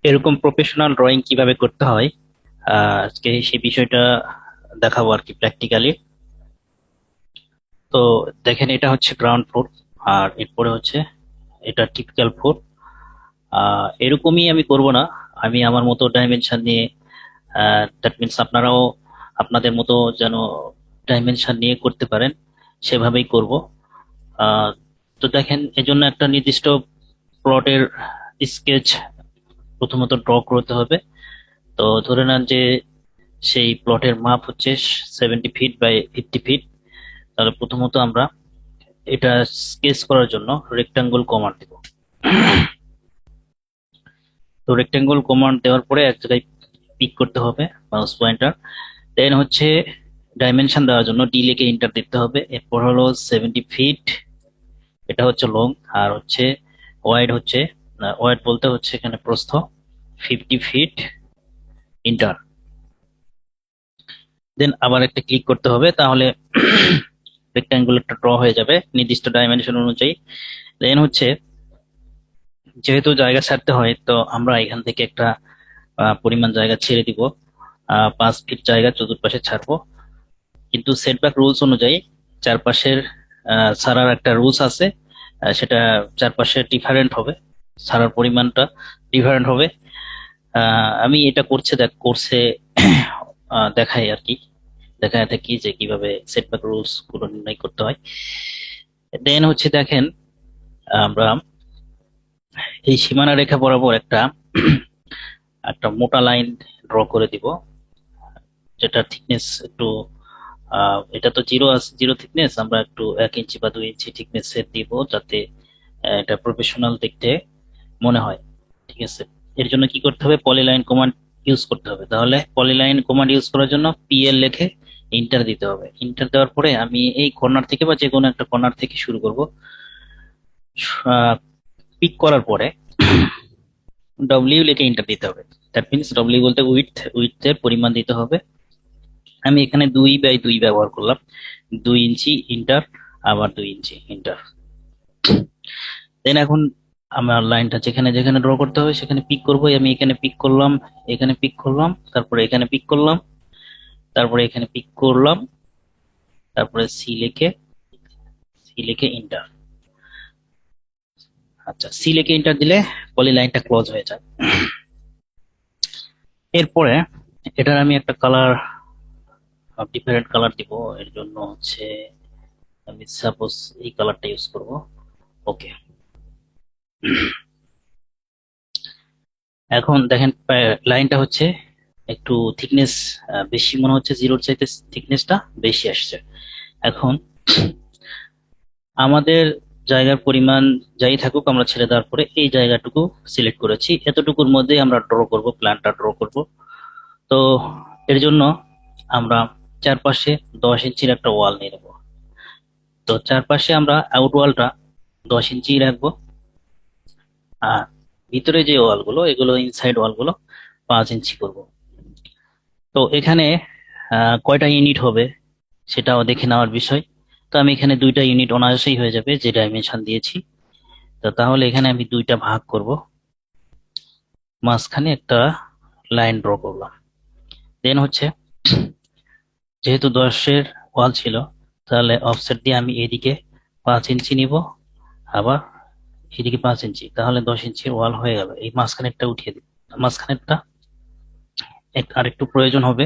এরকম professional drawing কিভাবে করতে হয় আজকে সেই বিষয়টা দেখাবো আর কি প্র্যাকটিক্যালি। তো দেখেন, এটা হচ্ছে গ্রাউন্ড ফ্লোর, আর এরপরে হচ্ছে এটা টিপিক্যাল ফ্লোর। এরকমই আমি করব না, আমি আমার মতো ডাইমেনশন নিয়ে, দ্যাট মিনস আপনারাও আপনাদের মতো যেন ডাইমেনশন নিয়ে করতে পারেন, সেভাবেই করব। আহ, তো দেখেন, এজন্য একটা নির্দিষ্ট প্লটের স্কেচ প্রথমত ড্র করতে হবে। তো ধরে নেন যে সেই প্লটের মাপ হচ্ছে 70 ফিট বাই 50 ফিট। তাহলে প্রথমত আমরা এটা স্কেচ করার জন্য রেক্টাঙ্গল কমান্ড দেব। তো রেক্টাঙ্গল কমান্ড দেওয়ার পরে এক জায়গায় পিক করতে হবে মাউস পয়েন্টার। দেন হচ্ছে ডাইমেনশন দেওয়ার জন্য ডি লিখে ইন্টার দিতে হবে। এরপর হলো 70 ফিট, এটা হচ্ছে লং। আর হচ্ছে ওয়াইড হচ্ছে, ওয়াইড বলতে হচ্ছে এখানে প্রস্থ 50 ফিট, ইন্টার। দেন আবার একটা ক্লিক করতে হবে, তাহলে রেক্টাঙ্গুল একটা ড্র হয়ে যাবে নির্দিষ্ট ডাইমেনশন অনুযায়ী। দেন হচ্ছে, যেহেতু জায়গা ছাড়তে হয়, তো আমরা এখান থেকে একটা পরিমাণ জায়গা ছেড়ে দিব। 5 ফিট জায়গা চতুর্পাশে ছাড়বো, কিন্তু সেটব্যাক রুলস অনুযায়ী চারপাশের ছাড়ার একটা রুলস আছে। সেটা চারপাশে ডিফারেন্ট হবে, ছাড়ার পরিমাণটা ডিফারেন্ট হবে। আমি এটা কোর্সে দেখাই আর কি, দেখায় থাকি যে কিভাবে সেটব্যাক রুলস গুলো নির্ণয় করতে হয়। দেন হচ্ছে দেখেন, আমরা এই সীমানা রেখা বরাবর একটা একটা মোটা লাইন ড্র করে দিব, যেটা থিকনেস একটু, এটা তো জিরো আছে, জিরো থিকনেস, আমরা একটু 1 ইঞ্চি বা 2 ইঞ্চি থিকনেস এর দিব, যাতে এটা প্রফেশনাল দেখতে মনে হয়। ঠিক আছে, এর জন্য কি করতে হবে, পলিলাইন কমান্ড ইউজ করতে হবে। তাহলে পলিলাইন কমান্ড ইউজ করার জন্য পিএল লিখে ইন্টার দিতে হবে। ইন্টার দেওয়ার পরে আমি এই কর্নার থেকে বা যে কোনো একটা কর্নার থেকে শুরু করব। পিক করার পরে ডব্লিউ লিখে ইন্টার দিতে হবে। দ্যাট মিনস ডব্লিউ বলতে উইডথ এর পরিমাণ দিতে হবে। আমি এখানে 2 বাই 2 ব্যবহার করলাম, 2 ইঞ্চি ইন্টার, আবার 2 ইঞ্চি ইন্টার। দেন এখন আমার লাইনটা যেখানে যেখানে ড্র করতে হবে সেখানে পিক করবো। আমি এখানে পিক করলাম, এখানে পিক করলাম, তারপরে এখানে পিক করলাম, তারপরে এখানে পিক করলাম, তারপরে সি লিখে ইন্টার। আচ্ছা, সি লিখে ইন্টার দিলে পলি লাইনটা ক্লোজ হয়ে যায়। এরপরে এটার আমি একটা কালার, ডিফারেন্ট কালার দিব। এর জন্য হচ্ছে আমি সাপোজ এই কালারটা ইউজ করব। ওকে, এখন দেখেন লাইনটা হচ্ছে একটু থিকনেস বেশি মনে হচ্ছে, জিরোর চাইতে থিকনেসটা বেশি আসছে। এখন আমাদের জায়গার পরিমাণ যাই থাকুক, আমরা ছেড়ে দেওয়ার পরে এই জায়গাটুকু সিলেক্ট করেছি, এতটুকুর মধ্যে আমরা ড্র করব, প্ল্যানটা ড্র করব। তো এর জন্য আমরা চারপাশে 10 ইঞ্চির একটা ওয়াল নিয়ে নেব। তো চারপাশে আমরা আউট ওয়ালটা 10 ইঞ্চি রাখবো, আর ভিতরে যে ওয়ালগুলো, এগুলো ইনসাইড ওয়ালগুলো 5 ইঞ্চি করব। তো এখানে কয়টা ইউনিট হবে সেটাও দেখে নেওয়ার বিষয়। তো আমি এখানে 2টা ইউনিট অনায়াসেই হয়ে যাবে যে ডাইমেনশন দিয়েছি। তো তাহলে এখানে আমি 2টা ভাগ করব, মাঝখানে একটা লাইন ড্র করলাম। দেন হচ্ছে, যেহেতু 10-এর ওয়াল ছিল, তাহলে অফসেট দিয়ে আমি এদিকে 5 ইঞ্চি নিব, আবার এদিকে 5 ইঞ্চি, তাহলে 10 ইঞ্চির ওয়াল হয়ে গেল। এই মাঝখানেরটা উঠিয়ে দিই, মাঝখানেরটা আরেকটু প্রয়োজন হবে,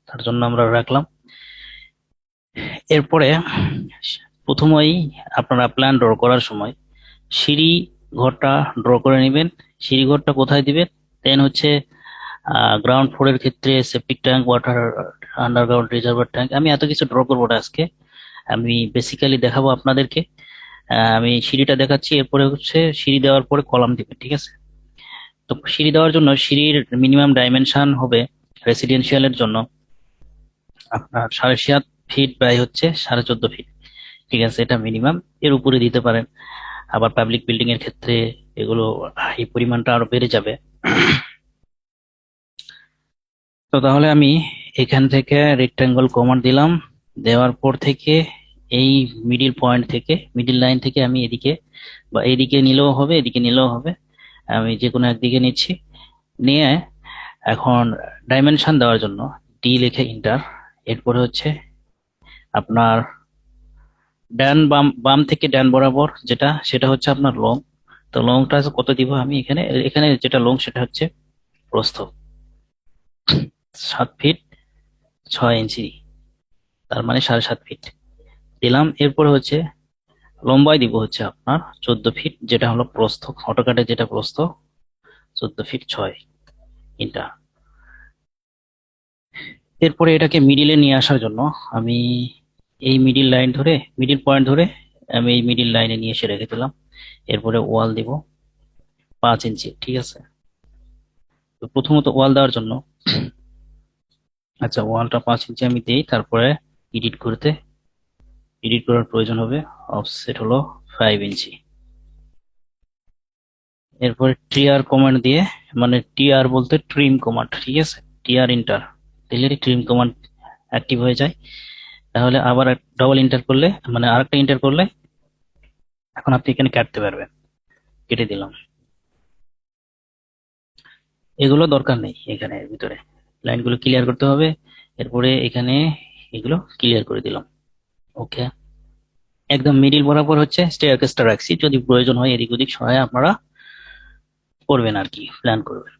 তার জন্য আমরা রাখলাম। এরপরে প্রথমেই আপনারা প্ল্যান ড্র করার সময় সিঁড়ি ঘরটা ড্র করে নেবেন। সিঁড়ি ঘরটা কোথায় দিবেন? দেন হচ্ছে গ্রাউন্ড ফ্লোরের ক্ষেত্রে septic tank, water, underground reservoir tank, আমি এত কিছু ড্র করবো না আজকে, আমি বেসিক্যালি দেখাবো আপনাদেরকে। আমি সিঁড়িটা দেখাচ্ছি, এরপরে হচ্ছে সিঁড়ি দেওয়ার পরে কলাম দিবেন। ঠিক আছে, তো সিঁড়ি দেওয়ার জন্য সিঁড়ির মিনিমাম ডাইমেনশন হবে রেসিডেন্সিয়ালের জন্য আপনার 7.5 ফিট বাই হচ্ছে 14.5 ফিট। ঠিক আছে, এটা মিনিমাম, এর উপরে দিতে পারেন। আবার পাবলিক বিল্ডিং এর ক্ষেত্রে এগুলো এই পরিমাণটা আরো বেড়ে যাবে। তো তাহলে আমি এখান থেকে রেক্টাঙ্গল কমান্ড দিলাম, দেওয়ার পর থেকে এই মিডিল পয়েন্ট থেকে, মিডিল লাইন থেকে আমি এদিকে বা এদিকে নিলেও হবে, এদিকে নিলেও হবে, আমি যে কোনো একদিকে নিচ্ছি। নিয়ে এখন ডাইমেনশন দেওয়ার জন্য ডি লিখে ইন্টার। এরপরে হচ্ছে আপনার ডান বাম, বাম থেকে ডান বরাবর যেটা, সেটা হচ্ছে আপনার লং। তো লংটা কত দিব আমি এখানে, এখানে যেটা লং সেটা হচ্ছে প্রস্থ 7 ফিট 6 ইঞ্চি, তার মানে 7.5 ফিট দিলাম। এরপরে হচ্ছে লম্বাই দিব হচ্ছে আপনার 14 ফিট, যেটা হলো প্রস্থ, অটোকাটে যেটা প্রস্থ 14 ফিট 6 ইঞ্চি। এরপরে এটাকে মিডিলে নিয়ে আসার জন্য আমি এই মিডিল লাইন ধরে, মিডিল পয়েন্ট ধরে আমি এই মিডিল লাইনে নিয়ে এসে রেখে দিলাম। এরপরে ওয়াল দিব 5 ইঞ্চি, ঠিক আছে। তো প্রথমত ওয়াল দেওয়ার জন্য, আচ্ছা ওয়ালটা 5 ইঞ্চি আমি দিই, তারপরে এডিট করতে, এডিট করার প্রয়োজন হবে, অফসেট হলো 5 ইঞ্চি। এরপরে টিআর কমান্ড দিয়ে, মানে টিআর বলতে ট্রিম কমান্ড, ঠিক আছে, টিআর ইন্টার দিলে ট্রিম কমান্ড অ্যাক্টিভ হয়ে যায়। তাহলে আবার ডবল ইন্টার করলে, মানে আরেকটা ইন্টার করলে এখন আপনি এখানে কাটতে পারবেন। কেটে দিলাম, এগুলো দরকার নেই, এখানে এর ভিতরে লাইনগুলো ক্লিয়ার করতে হবে। এরপরে এখানে এগুলো ক্লিয়ার করে দিলাম। ওকে, একদম মিডিল বরাবর হচ্ছে স্টেয়ারকেসটা রাখছি, যদি প্রয়োজন হয় এদিক ওদিক সহায় আপনারা করবেন আর কি, প্ল্যান করবেন।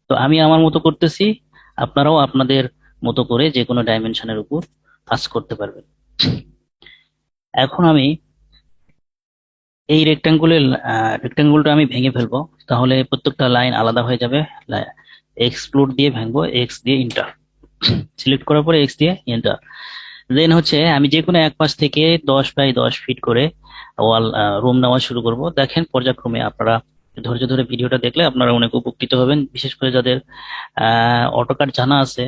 তো আমি আমার মতো করতেছি, আপনারাও আপনাদের মতো করে যে কোনো ডাইমেনশনের উপর কাজ করতে পারবেন। এখন আমি এই রেক্টাঙ্গুলটা আমি ভেঙে ফেলবো, তাহলে প্রত্যেকটা লাইন আলাদা হয়ে যাবে। এক্সক্লুড দিয়ে ভাঙবো, এক্স দিয়ে ইন্টার, সিলেক্ট করার পরে এক্স দিয়ে এন্টার। দেন হচ্ছে আমি যে কোনো এক পাশ থেকে 10 বাই 10 ফিট করে ওয়াল রুম নেওয়া শুরু করব। দেখেন পর্যায়ক্রমে, আপনারা ধৈর্য ধরে ভিডিওটা দেখলে আপনারা অনেক উপকৃত হবেন, বিশেষ করে যাদের অটোকাড জানা আছে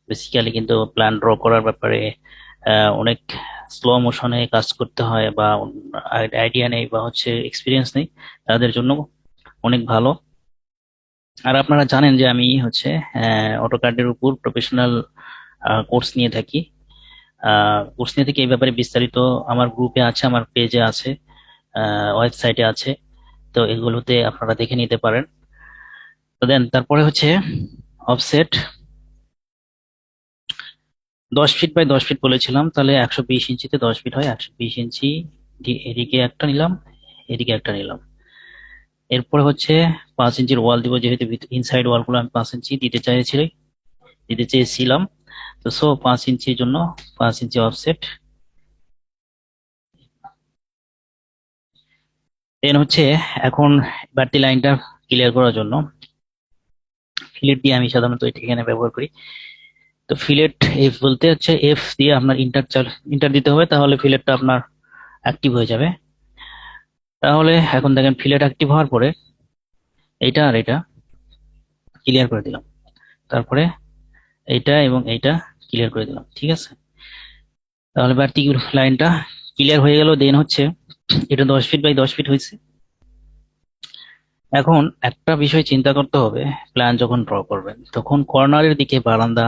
বেসিক্যালি, কিন্তু প্ল্যান ড্র করার ব্যাপারে অনেক স্লো মোশনে কাজ করতে হয়, বা আইডিয়া নেই বা হচ্ছে এক্সপিরিয়েন্স নেই, তাদের জন্য অনেক ভালো। আর আপনারা জানেন যে আমি হচ্ছে অটোকাডের উপর প্রফেশনাল কোর্স নিয়ে থাকি। কোর্স নিয়ে থেকে এই ব্যাপারে বিস্তারিত আমার গ্রুপে আছে, আমার পেজে আছে, ওয়েবসাইটে আছে। তো এগুলোতে আপনারা দেখে নিতে পারেন। তো দেন তারপরে হচ্ছে অফসেট 10 ফিট বাই 10 ফিট বলেছিলাম, তাহলে 120 ইঞ্চিতে 10 ফিট হয়, 120 ইঞ্চি। এদিকে একটা নিলাম, এদিকে একটা নিলাম। এরপরে হচ্ছে 5 ইঞ্চির ওয়াল দিব, যেহেতু ইনসাইড ওয়াল গুলো আমি 5 ইঞ্চি দিতে চেয়েছিলাম। তো 5 ইঞ্চির জন্য 5 ইঞ্চি অফসেট। দেন হচ্ছে এখন বাড়তি লাইনটা ক্লিয়ার করার জন্য ফিলেট দিয়ে আমি সাধারণত এখানে ব্যবহার করি। তো ফিলেট এফ বলতে হচ্ছে এফ দিয়ে আপনার ইন্টার দিতে হবে, তাহলে ফিলেটটা আপনার অ্যাক্টিভ হয়ে যাবে। তাহলে এখন দেখেন ফিলেট অ্যাক্টিভ হওয়ার পরে এইটা আর এটা ক্লিয়ার করে দিলাম, তারপরে এইটা এবং এইটা ক্লিয়ার করে দিলাম, ঠিক আছে। তাহলে বাড়তি লাইনটা ক্লিয়ার হয়ে গেল। দেন হচ্ছে এটা 10 ফিট বাই 10 ফিট হয়েছে। এখন একটা বিষয় চিন্তা করতে হবে, প্ল্যান যখন ড্র করবেন তখন কর্নারের দিকে বারান্দা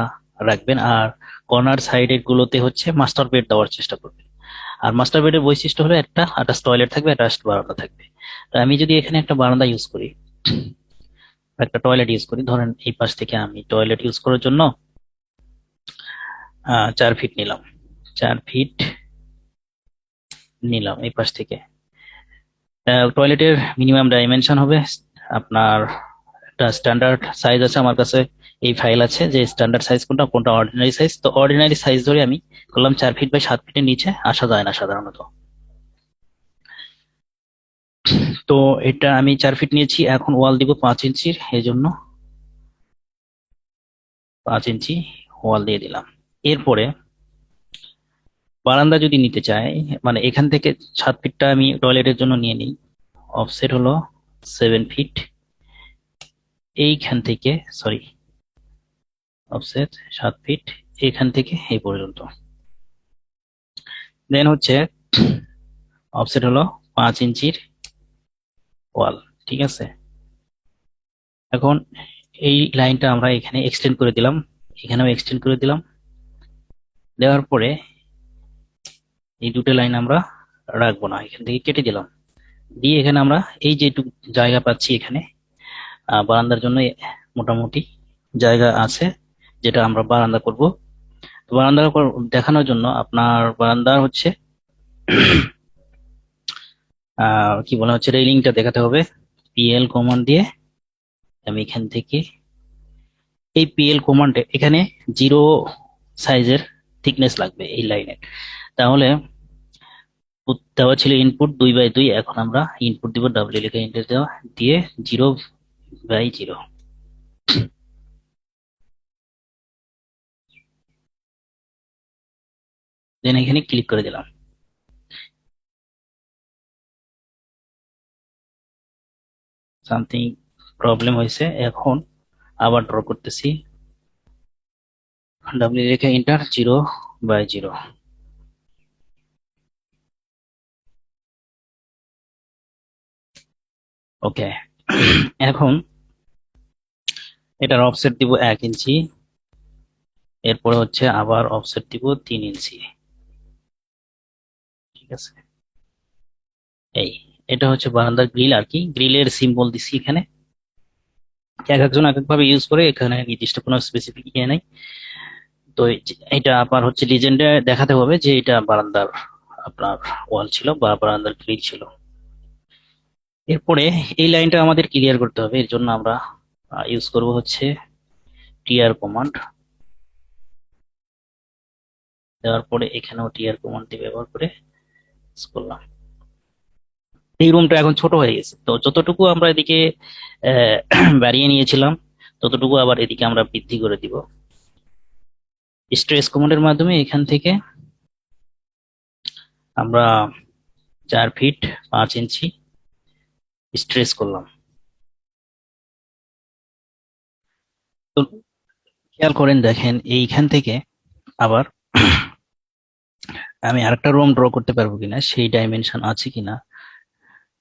রাখবেন, আর কর্নার সাইডের গুলোতে হচ্ছে মাস্টার বেড দেওয়ার চেষ্টা করবেন। আর মাস্টার বেডের বৈশিষ্ট্য হলো একটা অ্যাটাচ টয়লেট থাকবে, অ্যাটাচ বারান্দা থাকবে। তো আমি যদি এখানে একটা বারান্দা ইউজ করি, একটা টয়লেট ইউজ করি, ধরেন এই পাশ থেকে আমি টয়লেট ইউজ করার জন্য 4 ফিট নিলাম, 4 ফিট নিলাম এই পাশ থেকে। টয়লেটের মিনিমাম ডাইমেনশন হবে আপনার, একটা স্ট্যান্ডার্ড সাইজ আছে আমার কাছে, এই ফাইল আছে যে স্ট্যান্ডার্ড সাইজ কোনটা কোনটা অর্ডিনারি সাইজ। তো অর্ডিনারি সাইজ ধরে আমি করলাম 4 ফিট বাই 7 ফিটের নিচে আসা যায় না সাধারণত। তো এটা আমি 4 ফিট নিয়েছি, এখন ওয়াল দিব 5 ইঞ্চির, এই জন্য 5 ইঞ্চি ওয়াল দিয়ে দিলাম। এরপরে বারান্দা যদি নিতে চাই, মানে এখান থেকে 7 ফিটটা আমি টয়লেটের জন্য নিয়ে নিই, অফসেট হলো 7 ফিট, এইখান থেকে, সরি, অফসেট 7 ফিট এখান থেকে এই পর্যন্ত। দেন হচ্ছে অফসেট হলো 5 ইঞ্চির ওয়াল, ঠিক আছে। এখন এই লাইনটা আমরা এখানে এক্সটেন্ড করে দিলাম, এখানেও এক্সটেন্ড করে দিলাম। দেওয়ার পরে এই দুটো লাইন আমরা রাখবো না, এখান থেকে কেটে দিলাম। দিয়ে এখানে আমরা এই যেটুকু জায়গা পাচ্ছি এখানে বারান্দার জন্য মোটামুটি জায়গা আছে যেটা আমরা বারান্দা করব। তো বারান্দা দেখানোর জন্য আপনার বারান্দা হচ্ছে কি বলা হচ্ছে, রেলিংটা দেখাতে হবে। পিএল কমান্ড দিয়ে আমি এখান থেকে এই পিএল কমান্ডে এখানে 0 সাইজের থিকনেস লাগবে এই লাইনের। তাহলে দেওয়া ছিল ইনপুট 2/2, এখন আমরা ইনপুট দিব ডাব্লিউ লিখে এন্টার দেওয়া দিয়ে 0/0, দেন এখানে ক্লিক করে দিলাম। সামথিং প্রবলেম হয়েছে, এখন আবার ড্র করতেছি। ডাব্লিউ লিখে এন্টার 0/0। ওকে, এখন এটার অফসেট দিব 1 ইঞ্চি, এরপরে হচ্ছে আবার অফসেট দিব 3 ইঞ্চি। ঠিক আছে, এই এটা হচ্ছে বারান্দার গ্রিল আর কি, গ্রিলের সিম্বল দিছি এখানে। এক একজন এক এক ভাবে ইউজ করে, এখানে নির্দিষ্ট কোনো স্পেসিফিক ইয়ে নাই। তো এটা আবার হচ্ছে লিজেন্ডে দেখাতে হবে যে এটা বারান্দার আপনার ওয়াল ছিল বা বারান্দার গ্রিল ছিল। এরপরে এই লাইনটা আমাদের ক্লিয়ার করতে হবে, এর জন্য আমরা ইউজ করব হচ্ছে টিআর কমান্ড। দেওয়ার পরে এখানেও টিআর কমান্ডটি ব্যবহার করে করলাম। এই রুমটা এখন ছোট হয়ে গেছে, তো যতটুকু আমরা এদিকে বাড়িয়ে নিয়েছিলাম ততটুকু আবার এদিকে আমরা বৃদ্ধি করে দিব। স্ট্রেস কমান্ডের মাধ্যমে এখান থেকে আমরা 4 ফিট 5 ইঞ্চি স্ট্রেস করলাম। তো খেয়াল করেন, দেখেন এইখান থেকে আবার আমি আরেকটা রুম ড্র করতে পারবো কিনা, সেই ডাইমেনশন আছে কিনা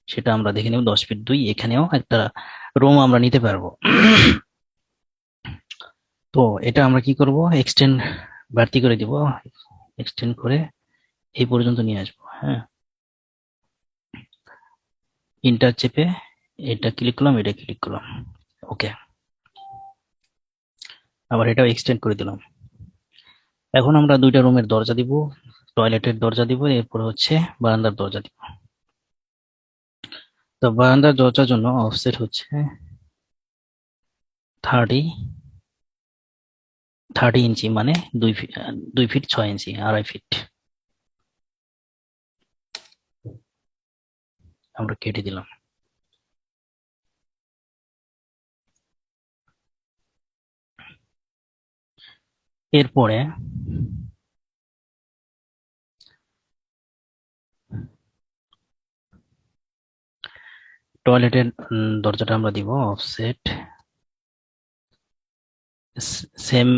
সেটা আমরা দেখে নেব। 10 ফিট 2, এখানেও একটা রুম আমরা নিতে পারবো। তো এটা আমরা কি করব, এক্সটেন্ড বাড়তি করে দিব, এক্সটেন্ড করে এই পর্যন্ত নিয়ে আসবো। হ্যাঁ, ইন্টার চেপে এটা ক্লিক করলাম, এটা ক্লিক করলাম। ওকে, আবার এটাও এক্সটেন্ড করে দিলাম। এখন আমরা দুইটা রুমের দরজা দিব, টয়লেটের দরজা দিব, এরপর হচ্ছে বারান্দার দরজা দিব। তো বারান্দার দরজার জন্য অফসেট হচ্ছে 30 ইঞ্চি, মানে 2 ফিট 2 ফিট 6 ইঞ্চি, 2.5 ফিট আমরা কেটে দিলাম। এরপরে টয়লেটের দরজাটা আমরা দিব অফসেট সেম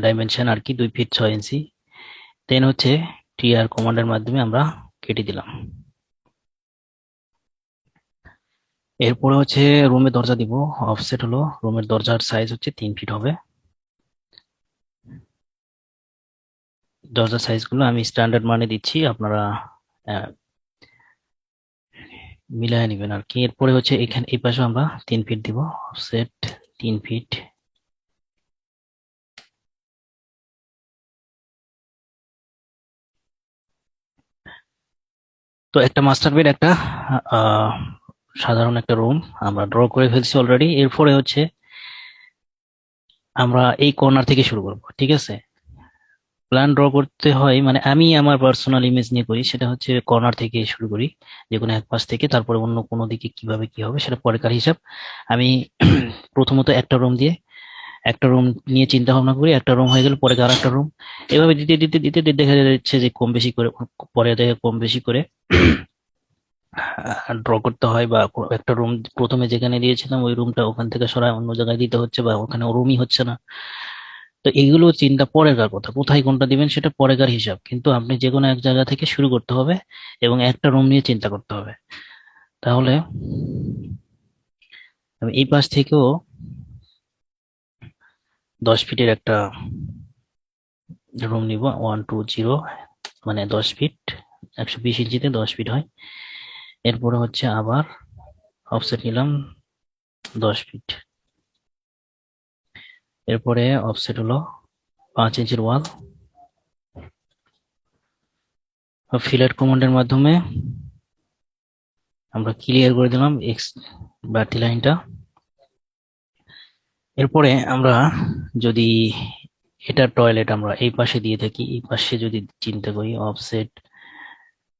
ডাইমেনশন আর কি, 2 ফিট 6 ইঞ্চি। দেন হচ্ছে টিআর কমান্ডের মাধ্যমে আমরা কেটে দিলাম। এরপরে হচ্ছে রুমের দরজা দিব, অফসেট হলো রুমের দরজার সাইজ হচ্ছে 3 ফিট হবে। দরজার সাইজ গুলো আমি স্ট্যান্ডার্ড মানে দিচ্ছি, আপনারা মিলায় নেবেন আর কি। এরপরে হচ্ছে এখানে এই পাশে আমরা 3 ফিট দিব, অফসেট 3 ফিট। তো একটা মাস্টার বেড, একটা আহ সাধারণ একটা রুম আমরা ড্র করে ফেলছি অলরেডি। এরপরে হচ্ছে আমরা এই কর্নার থেকে শুরু করব। ঠিক আছে, প্ল্যান ড্র করতে হয় মানে আমি আমার পার্সোনাল ইমেজ নিয়ে করি, সেটা হচ্ছে কর্নার থেকে শুরু করি, যে কোনো এক পাশ থেকে, তারপরে অন্য কোনো দিকে কিভাবে কি হবে সেটা পরেকার হিসাব। আমি প্রথমত একটা রুম নিয়ে চিন্তা ভাবনা করি, একটা রুম হয়ে গেলে পরে আর একটা রুম, এভাবে দিতে দিতে দিতে দিতে দেখা যাচ্ছে যে কম বেশি করে, পরে দেখে কম বেশি করে ড্র করতে হয়, বা একটা রুম প্রথমে যেখানে দিয়েছিলাম ওই রুমটা ওখান থেকে সরায় অন্য জায়গায় দিতে হচ্ছে, বা ওখানে রুমই হচ্ছে না। তো এগুলো চিন্তা পরেকার কথা, কোথায় কোনটা দিবেন সেটা পরেকার হিসাব, কিন্তু আপনি যে কোনো এক জায়গা থেকে শুরু করতে হবে এবং একটা রুম নিয়ে চিন্তা করতে হবে। তাহলে আমি এই পাশ থেকেও 10 ফিটের একটা রুম নিব, 1 2 0, মানে 10 ফিট, 120 ইঞ্চিতে 10 ফিট হয়। এরপরে হচ্ছে আবার অফসেট নিলাম 10 ফিট। এরপরে অফসেট হলো 5 ইঞ্চির ওয়াল। ফিলেট কমান্ডের মাধ্যমে আমরা ক্লিয়ার করে দিলাম এক্স বাড়তি লাইনটা। এরপরে আমরা যদি এটা টয়লেট আমরা এই পাশে দিয়ে থাকি, এই পাশে যদি চিন্তা করি, অফসেট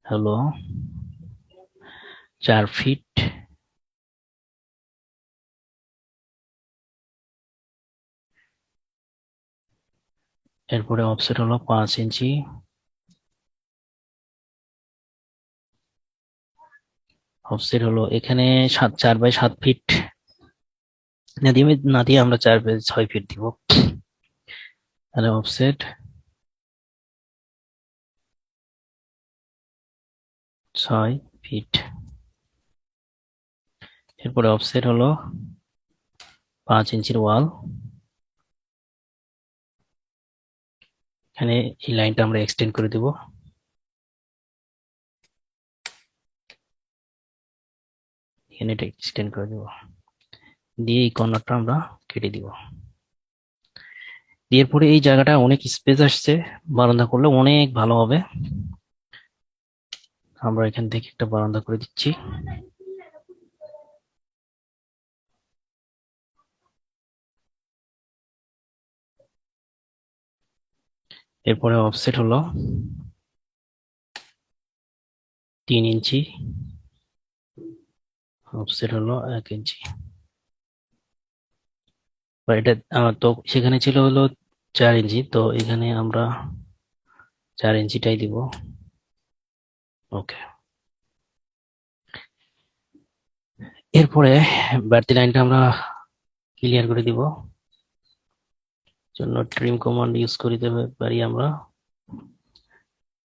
হলো 4 ফিট। এরপরে অফসেট হলো 5 ইঞ্চি। অফসেট হলো এখানে 4 বাই 7 ফিট না দিয়ে আমরা 4 বাই 6 ফিট দিব। তাহলে অফসেট 6 ফিট। এরপরে অফসেট হলো 5 ইঞ্চির ওয়াল। এখানে এই লাইনটা আমরা এক্সটেন্ড করে দিব। এখানে এটা এক্সটেন্ড করে দিব, দিয়ে এই কর্নারটা আমরা কেটে দিব। এরপরে এই জায়গাটা অনেক স্পেস আসছে, বারান্দা করলে অনেক ভালো হবে। আমরা এখান থেকে একটা বারান্দা করে দিচ্ছি। এরপরে অফসেট হলো 3 ইঞ্চি। অফসেট হলো 1 ইঞ্চি। এটা তো সেখানে ছিল হলো 4 ইঞ্চি, তো এখানে আমরা 4 ইঞ্চিটাই দিব। ওকে। এরপরে বাড়তি লাইনটা আমরা ক্লিয়ার করে দিব। জন্য ট্রিম কমান্ড ইউজ করতে পারি আমরা।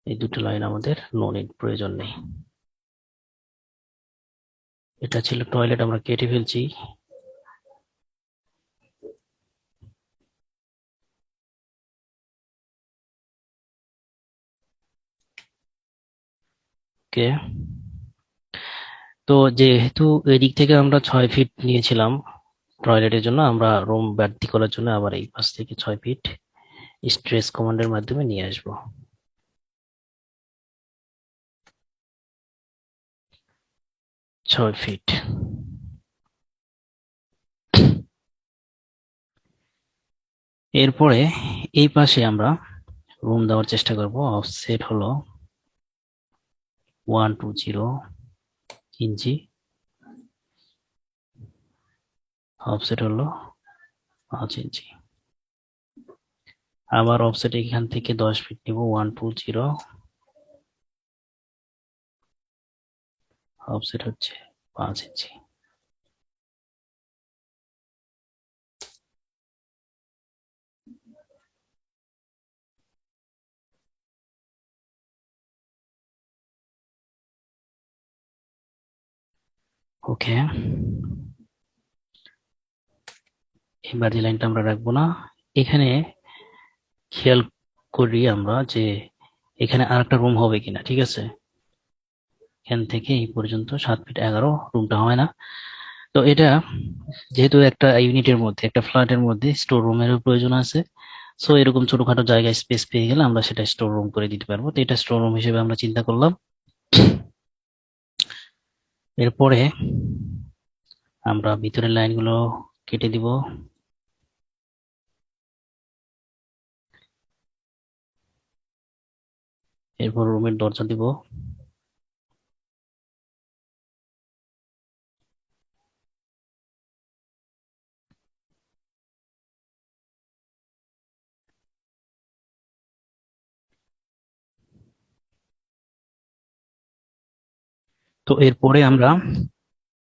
এই দুটো লাইন আমাদের নো নিড, প্রয়োজন নেই। এটা ছিল টয়লেট, আমরা কেটে ফেলছি। ওকে। তো যেহেতু এদিক থেকে আমরা 6 ফিট নিয়েছিলাম টয়লেটের জন্য, আমরা রুম বাড়তি করার জন্য আবার এই পাশ থেকে 6 ফিট স্ট্রেস কমান্ডের মাধ্যমে নিয়ে আসবো। 6 ফিট। এরপরে এই পাশে আমরা রুম দেওয়ার চেষ্টা করব। অফসেট হলো 120 ইঞ্চি। অফসেট হলো 5 ইঞ্চি। আবার অফসেট এখান থেকে 10 ফিট নিব, 120। অফসেট হচ্ছে 5 ইঞ্চি। ওকে। এবার যে লাইনটা আমরা রাখবো না, এখানে খেয়াল করি আমরা যে এখানে আরেকটা রুম হবে কিনা। ঠিক আছে, এখান থেকে এই পর্যন্ত 7 ফিট 11 রুমটা হয় না। তো এটা যেহেতু একটা ইউনিটের মধ্যে, একটা ফ্ল্যাটের মধ্যে স্টোর রুমেরও প্রয়োজন আছে, সো এরকম ছোটখাটো জায়গায় স্পেস পেয়ে গেলে আমরা সেটা স্টোর রুম করে দিতে পারবো। তো এটা স্টোর রুম হিসেবে আমরা চিন্তা করলাম। এরপরে আমরা ভিতরের লাইনগুলো কেটে দিব। এরপর রুমের দরজা দিব। তো এরপরে আমরা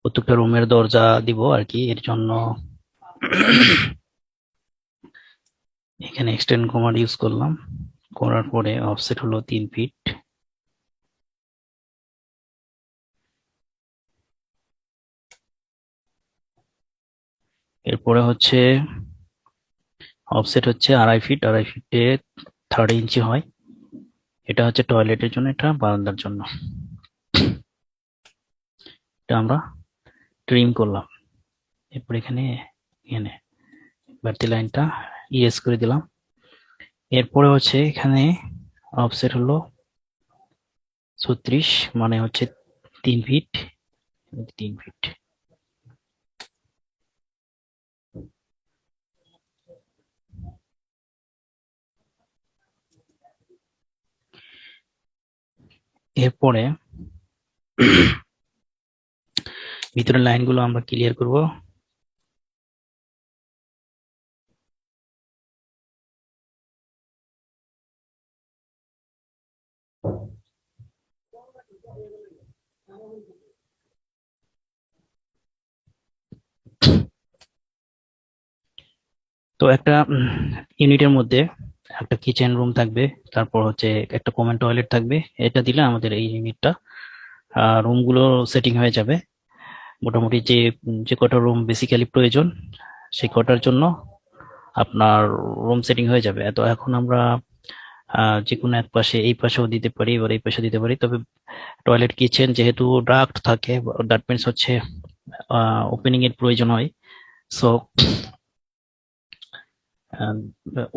প্রত্যেকটা রুমের দরজা দিব আর কি। এর জন্য এখানে এক্সটেন্ড কমান্ড ইউজ করলাম, করার পরে অফসেট হলো 3 ফিট। এরপরে হচ্ছে অফসেট হচ্ছে 2.5 ফিট। 2.5 ফিটে 30 ইঞ্চি হয়। এটা হচ্ছে টয়লেটের জন্য, এটা বারান্দার জন্য। এটা আমরা ট্রিম করলাম। এরপর এখানে এখানে বাড়তি লাইনটা ইরেজ করে দিলাম। এরপরে হচ্ছে এখানে অফসেট হলো 36, মানে হচ্ছে 3 ফিট, 3 ফিট। এরপরে ভিতরের লাইনগুলো আমরা ক্লিয়ার করব। তো একটা ইউনিটের মধ্যে একটা কিচেন রুম থাকবে, তারপর হচ্ছে একটা কমন টয়লেট থাকবে। এটা দিলে আমাদের এই ইউনিটটা রুমগুলো সেটিং হয়ে যাবে। মোটামুটি যে কটা রুম বেসিক্যালি প্রয়োজন সেই কটার জন্য আপনার রুম সেটিং হয়ে যাবে। তো এখন আমরা যে কোনো এক পাশে, এই পাশেও দিতে পারি, এবার এই পাশে দিতে পারি। তবে টয়লেট কিচেন যেহেতু ডাক্ট থাকে, দ্যাট মিনস হচ্ছে ওপেনিং এর প্রয়োজন হয়। সো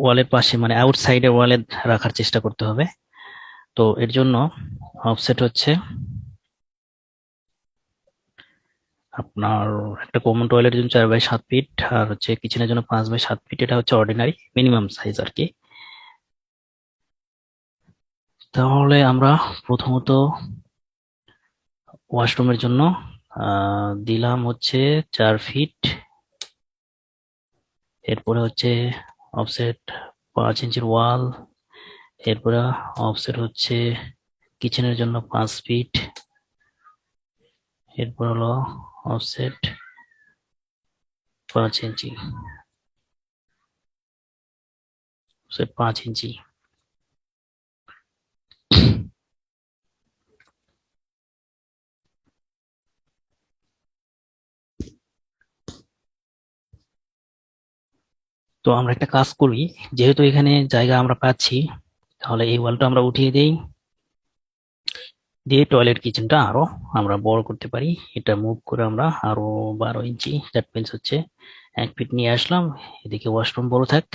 ওয়ালের পাশে, মানে আউটসাইডের ওয়ালে রাখার চেষ্টা করতে হবে। তো এর জন্য অফসেট হচ্ছে আপনার একটা কমন টয়লেটের জন্য 4/7 ফিট, আর হচ্ছে কিচেনের জন্য 5/7 ফিট। এটা হচ্ছে অর্ডিনারি মিনিমাম সাইজ আর কি। তাহলে আমরা প্রথমত ওয়াশরুমের জন্য দিলাম হচ্ছে 4 ফিট। এরপরে হচ্ছে অফসেট 5 ইঞ্চির ওয়াল। এরপরে অফসেট হচ্ছে কিচেনের জন্য 5 ফিট। এরপর হলো অফসেট 5 ইঞ্চি, অফসেট 5 ইঞ্চি। তো আমরা একটা কাজ করি, যেহেতু এখানে জায়গা আমরা পাচ্ছি, তাহলে এই ওয়ালটা আমরা উঠিয়ে দেই, দিয়ে টয়লেট কিচেনটা আরো আমরা বড় করতে পারি। এটা মুভ করে আমরা আরো 12 ইঞ্চি, দ্যাট মিনস হচ্ছে 1 ফিট নিয়ে আসলাম। এদিকে ওয়াশরুম বড় থাক,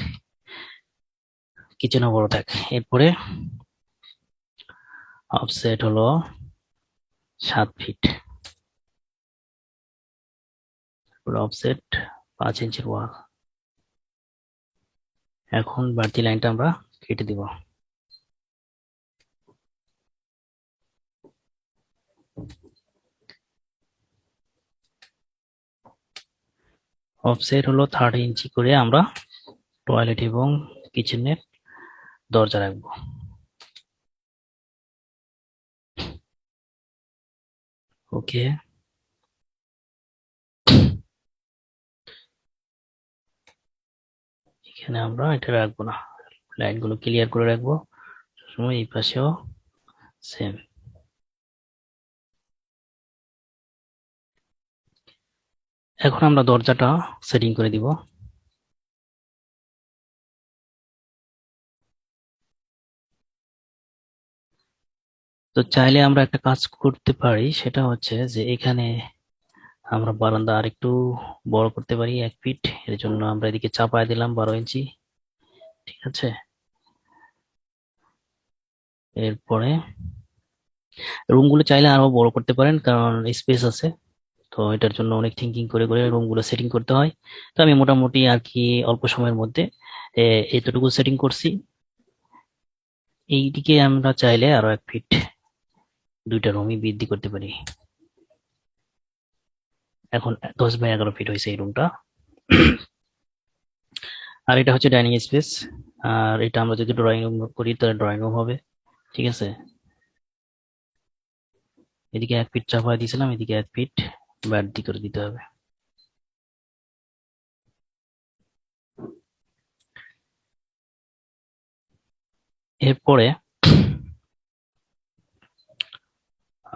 কিচেনও বড় থাক। এরপরে অফসেট হলো 7 ফিট, অফসেট 5 ইঞ্চির ওয়াল। এখন বাড়তি লাইনটা আমরা কেটে দিব। অফসেট হলো 30 ইঞ্চি করে আমরা টয়লেট এবং কিচেনের দরজা রাখবো। ওকে, এখানে আমরা এটা রাখবো না, লাইনগুলো ক্লিয়ার করে রাখবো। সময় এই পাশেও সেম। এখন আমরা দরজাটা সেটিং করে দিব। তো চাইলে আমরা একটা কাজ করতে পারি, সেটা হচ্ছে যে এখানে আমরা বারান্দা আরেকটু বড় করতে পারি 1 ফিট। এর জন্য আমরা এদিকে চাপায় দিলাম 12 ইঞ্চি। ঠিক আছে, এরপরে রুমগুলো চাইলে আরো বড় করতে পারেন, কারণ স্পেস আছে। তো এটার জন্য অনেক থিঙ্কিং করে করে রুমগুলো সেটিং করতে হয়। তো আমি মোটামুটি আর কি অল্প সময়ের মধ্যে এতটুকু সেটিং করছি। এইদিকে আমরা চাইলে আরো 1 ফিট দুইটা রুমই বৃদ্ধি করতে পারি। এখন 10/11 ফিট হয়েছে এই রুমটা। আর এটা হচ্ছে ডাইনিং স্পেস। আর এটা আমরা যদি ড্রয়িং রুম করি তাহলে ড্রয়িং রুম হবে। ঠিক আছে, এদিকে 1 ফিট চাপায় দিয়েছিলাম, এদিকে 1 ফিট বাড়তি করে দিতে হবে। এরপরে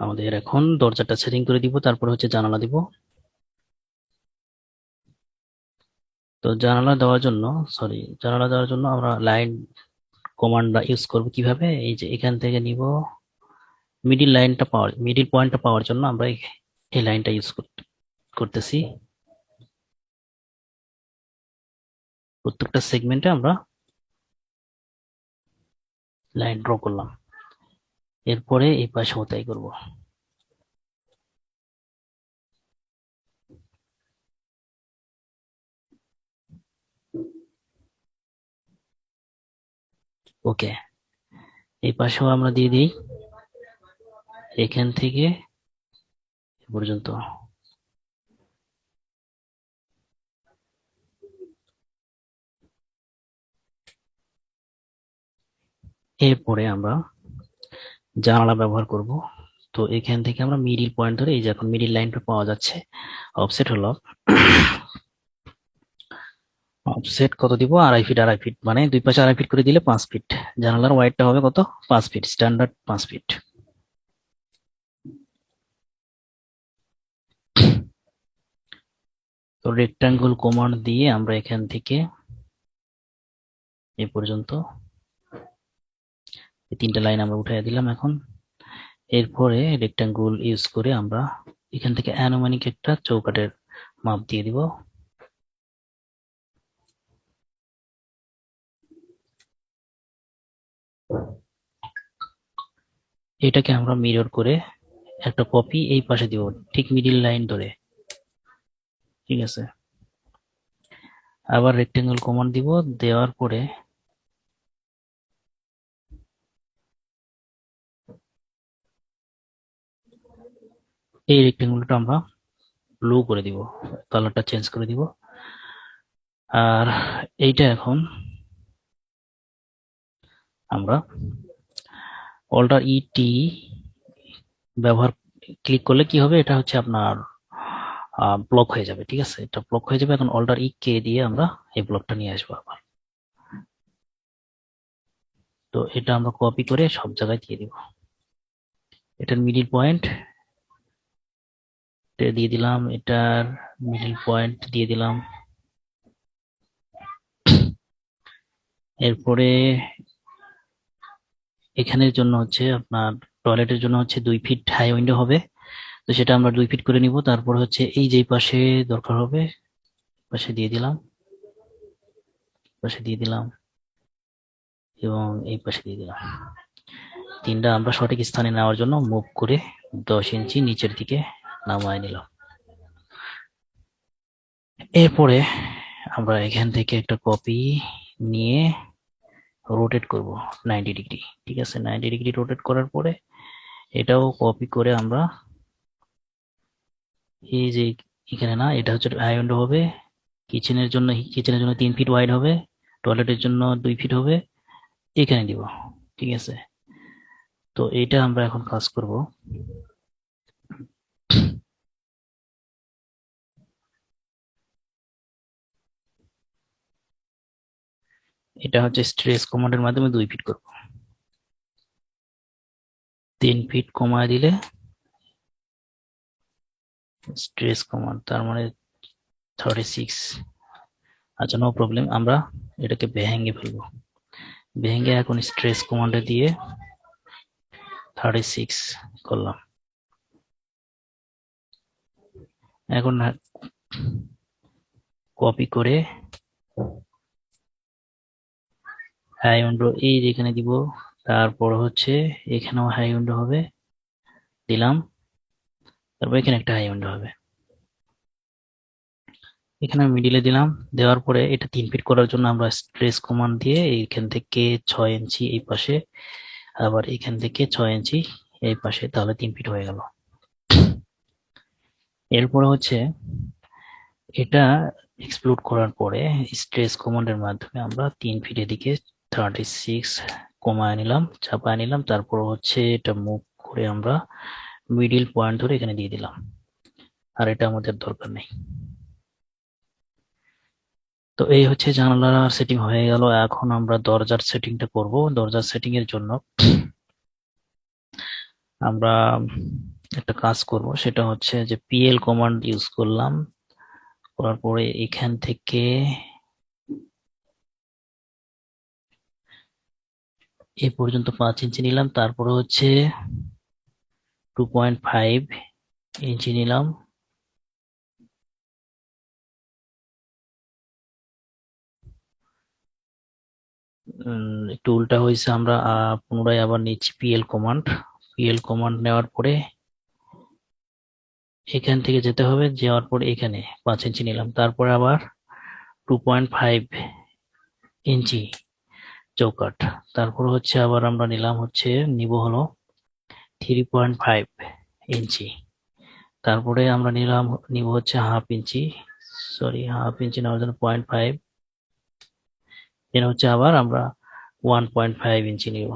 আমাদের এখন দরজাটা সেটিং করে দিব, তারপরে হচ্ছে জানালা দিব। তো জানালা দেওয়ার জন্য আমরা লাইন কমান্ড ইউজ করব কিভাবে, এই যে এখান থেকে নিব মিডিল পয়েন্টটা পাওয়ার জন্য আমরা এই লাইনটা ইউজ করতেছি। প্রত্যেকটা সেগমেন্টে আমরা লাইন ড্র করলাম। এরপরে এই পাশেও তাই করব। ওকে, এই পাশেও আমরা দিয়ে দিই এখান থেকে এ পর্যন্ত। এরপরে আমরা জানালা ব্যবহার করব। তো এখান থেকে আমরা মিডিল পয়েন্ট ধরে, এই যে এখন মিডিল লাইনটা পাওয়া যাচ্ছে, অফসেট হলো অফসেট কত দিব, 2.5 ফিট 2.5 ফিট, মানে দুই পাশে 2.5 ফিট করে দিলে 5 ফিট। জানালার ওয়াইডটা হবে কত, 5 ফিট, স্ট্যান্ডার্ড 5 ফিট। তো রেক্টাঙ্গুল কমান্ড দিয়ে আমরা এখান থেকে এ পর্যন্ত এই 3টে লাইন আমরা উঠাই দিলাম। এখন এরপরে রেক্টাঙ্গুল ইউজ করে আমরা এখান থেকে আনুমানিক একটা চৌকাঠের মাপ দিয়ে দিব। এটাকে আমরা মিরর করে একটা কপি এই পাশে দিব, ঠিক মিডিল লাইন ধরে। ঠিক আছে, আবার রেক্টাঙ্গেল কমান্ড দিব, দেওয়ার পরে এই রেক্টাঙ্গেলটা আমরা ব্লু করে দিব, কালারটা চেঞ্জ করে দিব। আর এইটা এখন আমরা অল্টার টি ব্যবহার ক্লিক করলে কি হবে, এটা হচ্ছে আপনার ব্লক হয়ে যাবে। ঠিক আছে, এটা ব্লক হয়ে যাবে। এখন অল্টার কে দিয়ে আমরা এই ব্লকটা নিয়ে আসবো আবার। তো এটা আমরা কপি করে সব জায়গায় দিয়ে দিব। এটার মিডিল পয়েন্ট দিয়ে দিলাম, এটার মিডিল পয়েন্ট দিয়ে দিলাম। এরপরে এখানের জন্য হচ্ছে আপনার টয়লেটের জন্য হচ্ছে 2 ফিট হাই উইন্ডো হবে, তো সেটা আমরা 2 ফিট করে নিব। তারপর হচ্ছে এই যে পাশে দরকার হবে, পাশে দিয়ে দিলাম, পাশে দিয়ে দিলাম এবং এই পাশে দিয়ে দিলাম। তিনটা আমরা সঠিক স্থানে নেওয়ার জন্য মুভ করে 10 ইঞ্চি নিচের দিকে নামায় নিলাম। এরপরে আমরা এখান থেকে একটা কপি নিয়ে রোটেট করব 90 ডিগ্রি। ঠিক আছে, 90 ডিগ্রি রোটেট করার পরে এটাও কপি করে আমরা এই যে এখানে, না এটা হচ্ছে হাই উইন্ডো হবে, কিচেনের জন্য 3 ফিট ওয়াইড হবে, টয়লেটের জন্য 2 ফিট হবে, এখানে দিব। ঠিক আছে, তো এটা আমরা এখন কাজ করব। এটা হচ্ছে স্ট্রেস কমান্ডের মাধ্যমে 2 ফিট করব। 3 ফিট কমায় দিলে স্ট্রেস কমান্ড, তার মানে 36। আচ্ছা, নো প্রবলেম, আমরা এটাকে ভেঙে ফেলবো। ভেঙে এখন স্ট্রেস কমান্ডে দিয়ে 36 করলাম। এখন কপি করে হাই উইন্ডো এই যেখানে দিব, তারপর হচ্ছে এখানেও হাই উইন্ডো হবে, দিলাম। তারপর এখানে একটা হাই উইন্ডো হবে, এখানে মিডিলে দিলাম। দেওয়ার পরে এটা 3 ফিট করার জন্য আমরা স্ট্রেস কমান্ড দিয়ে এইখান থেকে 6 ইঞ্চি এই পাশে, আবার এখান থেকে 6 ইঞ্চি এই পাশে, তাহলে 3 ফিট হয়ে গেল। এরপরে হচ্ছে এটা এক্সপ্লোড করার পরে স্ট্রেস কমান্ডের মাধ্যমে আমরা 3 ফিট এদিকে 36 কমায় নিলাম, চাপায় নিলাম। তারপর হচ্ছে এটা মুভ করে আমরা মিডিল পয়েন্ট ধরে এখানে দিয়ে দিলাম, আর এটা আমাদের দরকার নেই। তো এই হচ্ছে জানালার সেটিং হয়ে গেল। এখন আমরা দরজার সেটিংটা করব। দরজার সেটিং এর জন্য আমরা একটা কাজ করব, সেটা হচ্ছে যে পিএল কমান্ড ইউজ করলাম। করার পরে এখান থেকে এ পর্যন্ত 5 ইঞ্চি নিলাম। তারপরে হচ্ছে 2.5 ইঞ্চি নিলাম। একটু উল্টা হয়েছে, আমরা পুনরায় আবার নিচ্ছি পিএল কমান্ড নেওয়ার পরে এখান থেকে যেতে হবে, যাওয়ার পরে এখানে 5 ইঞ্চি নিলাম, তারপরে আবার 2.5 ইঞ্চি চৌকাঠ, তারপর হচ্ছে আবার আমরা নিব হলো 3.5 ইঞ্চি, তারপরে আমরা নিব হচ্ছে হাফ ইঞ্চি নেওয়ার জন্য 0.5, দেন হচ্ছে আবার আমরা 1.5 ইঞ্চি নিব,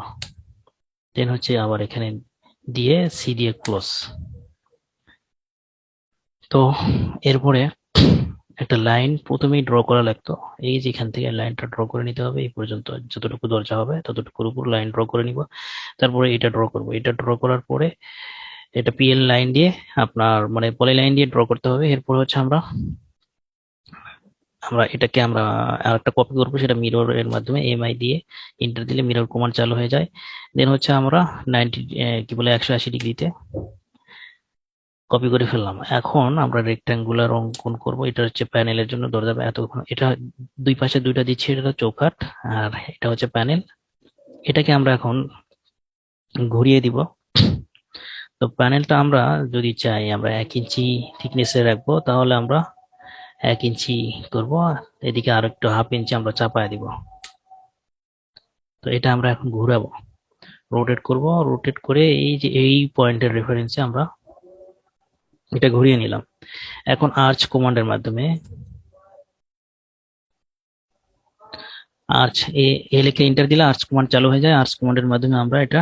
দেন হচ্ছে আবার এখানে দিয়ে সি দিয়ে ক্লোজ। তো এরপরে একটা লাইন প্রথমেই ড্র করা লাগতো, এই যে এখান থেকে লাইনটা ড্র করে নিতে হবে, এই পর্যন্ত যতটুকু দরজা হবে ততটুকুর উপর লাইন ড্র করে নিব, তারপরে এটা ড্র করব, এটা ড্র করার পরে এটা পিএল লাইন দিয়ে আপনার মানে পলি লাইন দিয়ে ড্র করতে হবে। এরপর হচ্ছে আমরা আমরা এটাকে আমরা আরেকটা কপি করবো, সেটা মিরর এর মাধ্যমে এমআই দিয়ে ইন্টার দিলে মিরর কমান্ড চালু হয়ে যায়। দেন হচ্ছে আমরা 180 ডিগ্রিতে কপি করে ফেললাম। এখন আমরা রেক্ট্যাঙ্গুলার অঙ্কন করব, এটা হচ্ছে প্যানেলের জন্য দরজা, এতক্ষণ এটা দুই পাশে দুইটা দিচ্ছি, এটা চৌকাঠ আর এটা হচ্ছে প্যানেল, এটাকে আমরা এখন ঘুরিয়ে দিব। তো প্যানেলটা আমরা যদি চাই আমরা 1 ইঞ্চি থিকনেসে রাখবো, তাহলে আমরা 1 ইঞ্চি করব, এদিকে আর একটু হাফ 1 ইঞ্চি আমরা চাপায় দিব। তো এটা আমরা এখন ঘুরাবো, রোটেট করব, রোটেট করে এই যে এই পয়েন্টের রেফারেন্সে আমরা এটা ঘুরিয়ে নিলাম। এখন আর্চ কমান্ডের মাধ্যমে আর্চ এ লিখে এন্টার দিলে আর্চ কমান্ড চালু হয়ে যায়। আর্চ কমান্ডের মাধ্যমে আমরা এটা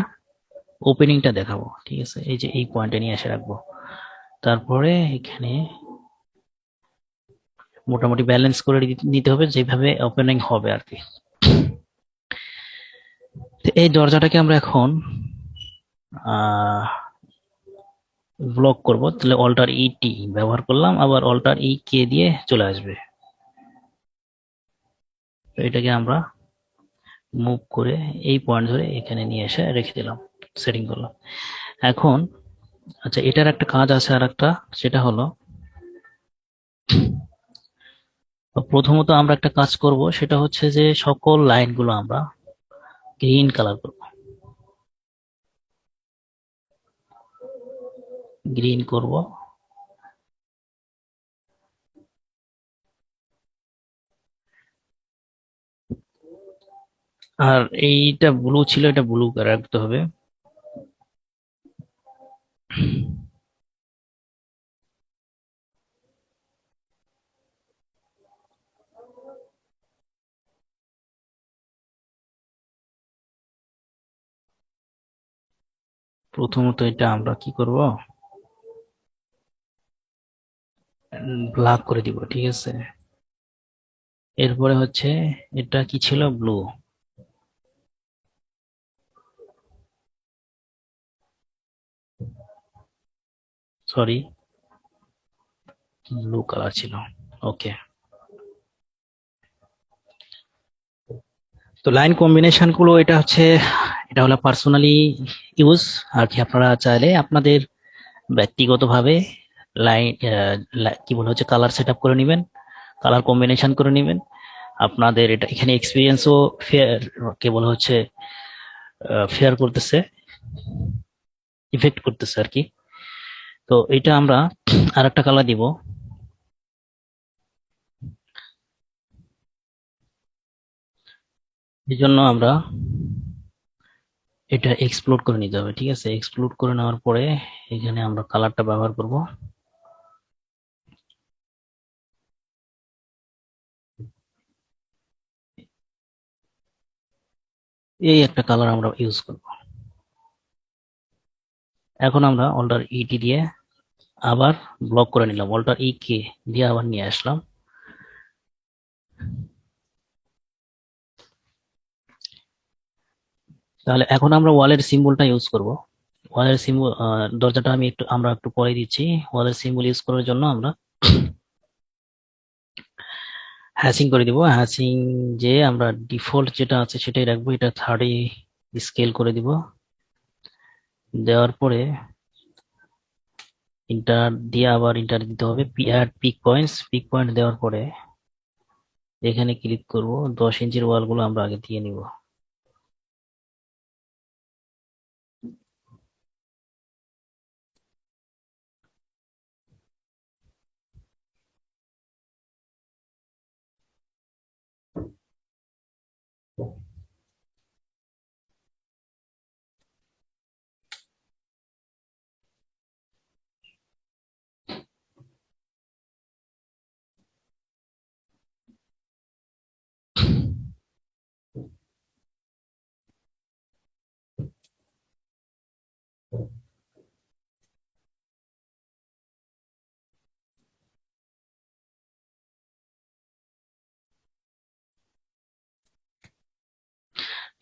ওপেনিংটা দেখাবো, ঠিক আছে, এই যে এই পয়েন্টে নিয়ে এসে রাখবো, তারপরে এখানে মোটামুটি ব্যালেন্স করে নিতে হবে যেভাবে ওপেনিং হবে আর কি। এই দরজাটাকে আমরা এখন ব্লক করব, তাহলে অল্টার টি ব্যবহার করলাম, আবার অল্টার কে দিয়ে চলে আসবে। এটাকে আমরা মুভ করে এই পয়েন্ট ধরে এখানে নিয়ে এসে রেখে দিলাম, সেটিং করলাম। এখন আচ্ছা, এটার একটা কাজ আছে আর একটা, সেটা হলো প্রথমত আমরা একটা কাজ করব, সেটা হচ্ছে যে সকল লাইনগুলো আমরা গ্রিন কালার করব, গ্রিন করব। আর এইটা ব্লু ছিল, এটা ব্লু রাখতে হবে। প্রথমত এটা আমরা কি করব, ব্ল্যাক করে দিব, ঠিক আছে। এরপরে হচ্ছে এটা কি ছিল, ব্লু, সরি ব্লু কালার ছিল, ওকে। তো লাইন কম্বিনেশন গুলো এটা হলো পার্সোনালি ইউজ আর কি, আপনারা চাইলে আপনাদের ব্যক্তিগতভাবে লাইন কি বলে হচ্ছে কালার সেট আপ করে নেবেন, কালার কম্বিনেশন করে নেবেন। আপনাদের এটা এখানে এক্সপিরিয়েন্সও ফেয়ার কেবল হচ্ছে ফেয়ার করতেছে, ইফেক্ট করতেছে আর কি। তো এটা আমরা আর একটা কালার দিব, এই জন্য আমরা এটা এক্সপ্লোড করে নিতে হবে, ঠিক আছে। এক্সপ্লোড করে নেওয়ার পরে এখানে আমরা কালারটা ব্যবহার করব, এই একটা কালার আমরা ইউজ করব। এখন আমরা অল্টার টি দিয়ে আবার ব্লক করে নিলাম, অল্টার কে দিয়ে আবার নিয়ে আসলাম। তাহলে এখন আমরা ওয়ালের সিম্বলটা ইউজ করব। ওয়ালের সিম্বল দরজাটা আমরা একটু পরে দিচ্ছি। ওয়ালের সিম্বল ইউজ করার জন্য আমরা হ্যাচিং করে দিব। হ্যাচিং যে আমরা ডিফল্ট যেটা আছে সেটাই রাখবো, এটা 30 স্কেল করে দিব। দেওয়ার পরে ইন্টার দিয়ে আবার ইন্টার দিতে হবে, অ্যাড পিক পয়েন্ট দেওয়ার পরে এখানে ক্লিক করব, 10 ইঞ্চির ওয়াল গুলো আমরা আগে দিয়ে নিব।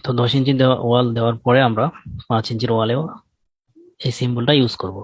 তো 10 ইঞ্চি ওয়াল দেওয়ার পরে আমরা 5 ইঞ্চির ওয়ালেও এই সিম্বলটা ইউজ করব।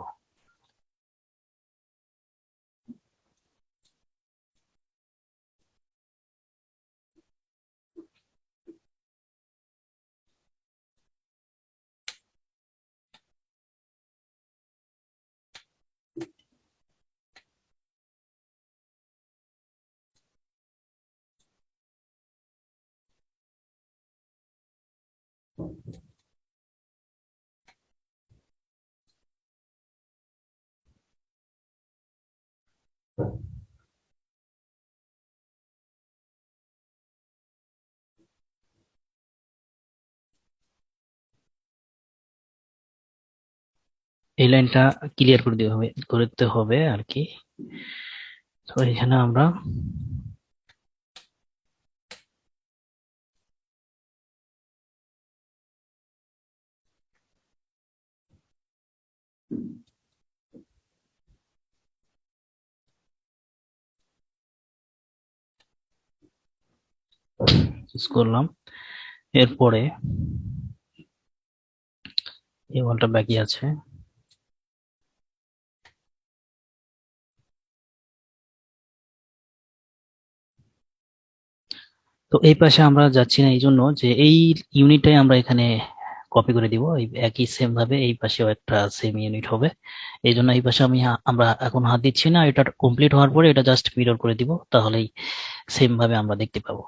এই লাইনটা ক্লিয়ার করতে হবে আর কি। তো এখানে আমরা ইউজ করলাম। এরপরে এই ওয়ালটা বাকি আছে। তো এই পাশে আমরা যাচ্ছি না এই জন্য যে এই ইউনিটটাই আমরা এখানে কপি করে দিব। এই একই সেম ভাবে এই পাশেও একটা সেম ইউনিট হবে। এই জন্য এই পাশে আমরা এখন হাত দিচ্ছি না, এটা কমপ্লিট হওয়ার পরে এটা জাস্ট মিরর করে দিব, তাহলেই সেম ভাবে আমরা দেখতে পাবো।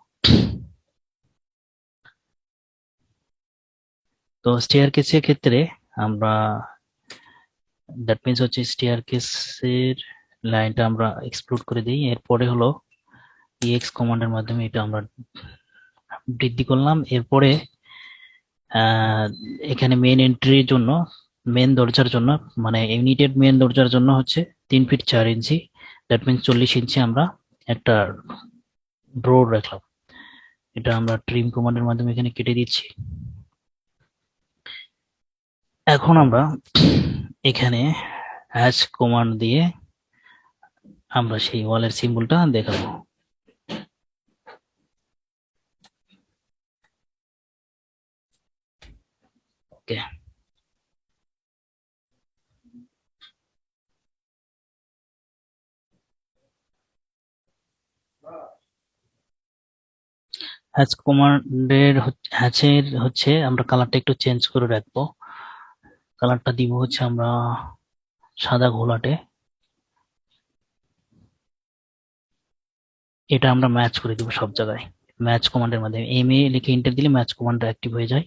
তো স্টেয়ার কেসের ক্ষেত্রে আমরা দ্যাট মিনস হচ্ছে স্টেয়ার কেসের লাইনটা আমরা এক্সক্লুড করে দিই। এরপরে হলো এক্স কমান্ডের মাধ্যমে এটা আমরা বৃদ্ধি করলাম। এরপরে এখানে মেন এন্ট্রির জন্য, মেন দরজার জন্য, মানে ইউনিটেড মেন দরজার জন্য হচ্ছে 3 ফিট 4 ইঞ্চি, দ্যাট মিনস 40 ইঞ্চি আমরা একটা ড্রোর রাখলাম। এটা আমরা ট্রিম কমান্ডের মাধ্যমে এখানে কেটে দিচ্ছি। এখন আমরা এখানে হ্যাচ কমান্ড দিয়ে আমরা সেই ওয়ালের সিম্বলটা দেখাবো। ওকে, হ্যাচ কমান্ডের হ্যাচের হচ্ছে আমরা কালারটা একটু চেঞ্জ করে রাখবো। কালারটা দিব হচ্ছে আমরা সাদা ঘোলাটে। এটা আমরা ম্যাচ করে দিব সব জায়গায় ম্যাচ কমান্ডের মাধ্যমে। এম এ লিখে এন্টার দিলে ম্যাচ কমান্ডটা অ্যাক্টিভ হয়ে যায়।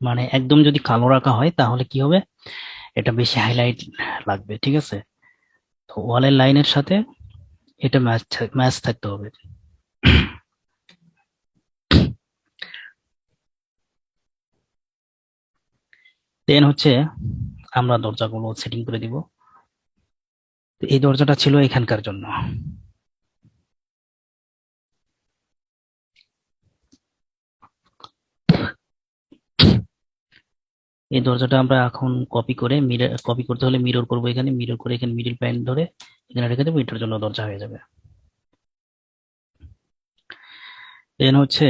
মানে একদম যদি কালো রাখা হয় তাহলে কি হবে, এটা বেশি হাইলাইট লাগবে, ঠিক আছে? তো ওয়ালের লাইনের সাথে এটা ম্যাচ থাকতে হবে। দেন হচ্ছে আমরা দরজাগুলো সেটিং করে দিব। তো এই দরজাটা ছিল এখানকার জন্য। এই দরজাটা আমরা এখন কপি করতে হলে মিরর করবো, এখানে মিরর করে এখানে মিডল পয়েন্ট ধরে এখানে রেখে দেবো, এটার জন্য দরজা হয়ে যাবে। দেন হচ্ছে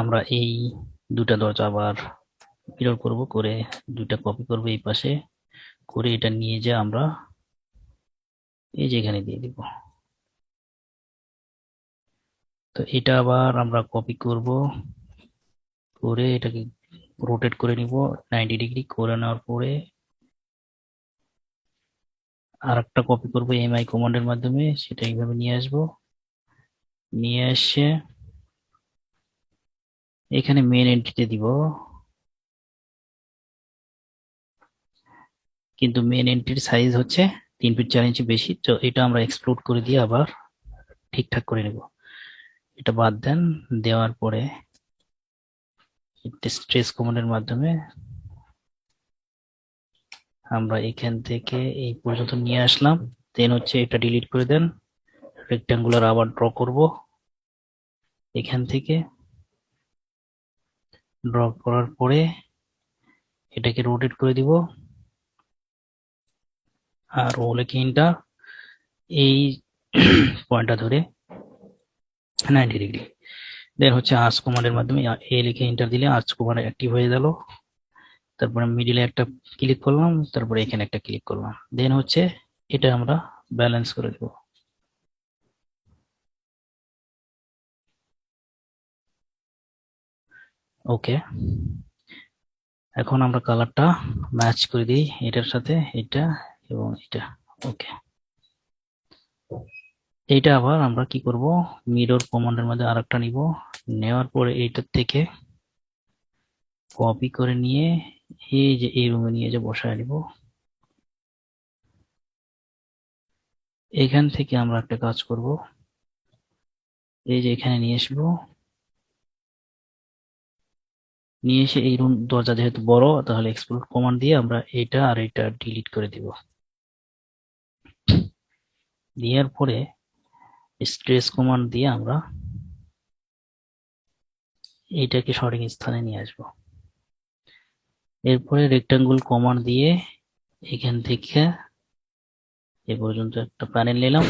আমরা এই দুটা দরজা আবার মিরর করব, করে দুটা কপি করব এই পাশে, করে এটা নিয়ে যে আমরা এই যে এখানে দিয়ে দিব। তো এটা আবার আমরা কপি করব, করে এটাকে রোটেট করে নিব 90 ডিগ্রি, করে নেওয়ার পরে আর একটা কপি করব এমআই কমান্ডের মাধ্যমে, সেটা এইভাবে নিয়ে আসব। নিয়ে এসে এখানে মেন এন্ট্রিতে দিব, কিন্তু মেন এন্ট্রির সাইজ হচ্ছে 3 ফিট 4 ইঞ্চি বেশি, তো এটা আমরা এক্সপ্লোড করে দিয়ে আবার ঠিকঠাক করে নেব। এটা বাদ দেন, দেওয়ার পরে স্ট্রেস কমান্ডের মাধ্যমে আমরা এখান থেকে এই পর্যন্ত নিয়ে আসলাম। দেন হচ্ছে এটা ডিলিট করে দেন, রেক্টাঙ্গুলার আবার ড্র করব। এখান থেকে ড্র করার পরে এটাকে রোটেট করে দিব, আর ও লেখিনটা এই পয়েন্টটা ধরে 90 ডিগ্রি। দেন হচ্ছে আর্চ কমান্ডের মাধ্যমে এ লিখে এন্টার দিলে আর্চ কমান্ড অ্যাক্টিভ হয়ে গেল। তারপরে মিডিলে একটা ক্লিক করলাম, তারপরে এখানে একটা ক্লিক করলাম। দেন হচ্ছে এটা আমরা ব্যালেন্স করে দেব। ওকে, এখন আমরা কালারটা ম্যাচ করে দিই এটার সাথে, এটা এবং এটা। ওকে, এইটা আবার আমরা কি করব, মিরর কমান্ডের মধ্যে আরেকটা নিব, নেওয়ার পরে এইটার থেকে কপি করে নিয়ে এই যে এই রুমে নিয়ে যে বসায় নিব। এখান থেকে আমরা একটা কাজ করব, এই যে এখানে নিয়ে আসবো, নিয়ে এসে এই রুম দরজা যেহেতু বড়, তাহলে এক্সপ্লোর কমান্ড দিয়ে আমরা এটা আর এটা ডিলিট করে দিব। দেওয়ার পরে স্ট্রেস কমান্ড দিয়ে আমরা এইটাকে সঠিক স্থানে নিয়ে আসব। এরপরে রেক্টাঙ্গুল কমান্ড দিয়ে এখান থেকে এ পর্যন্ত একটা প্যানেল নিলাম,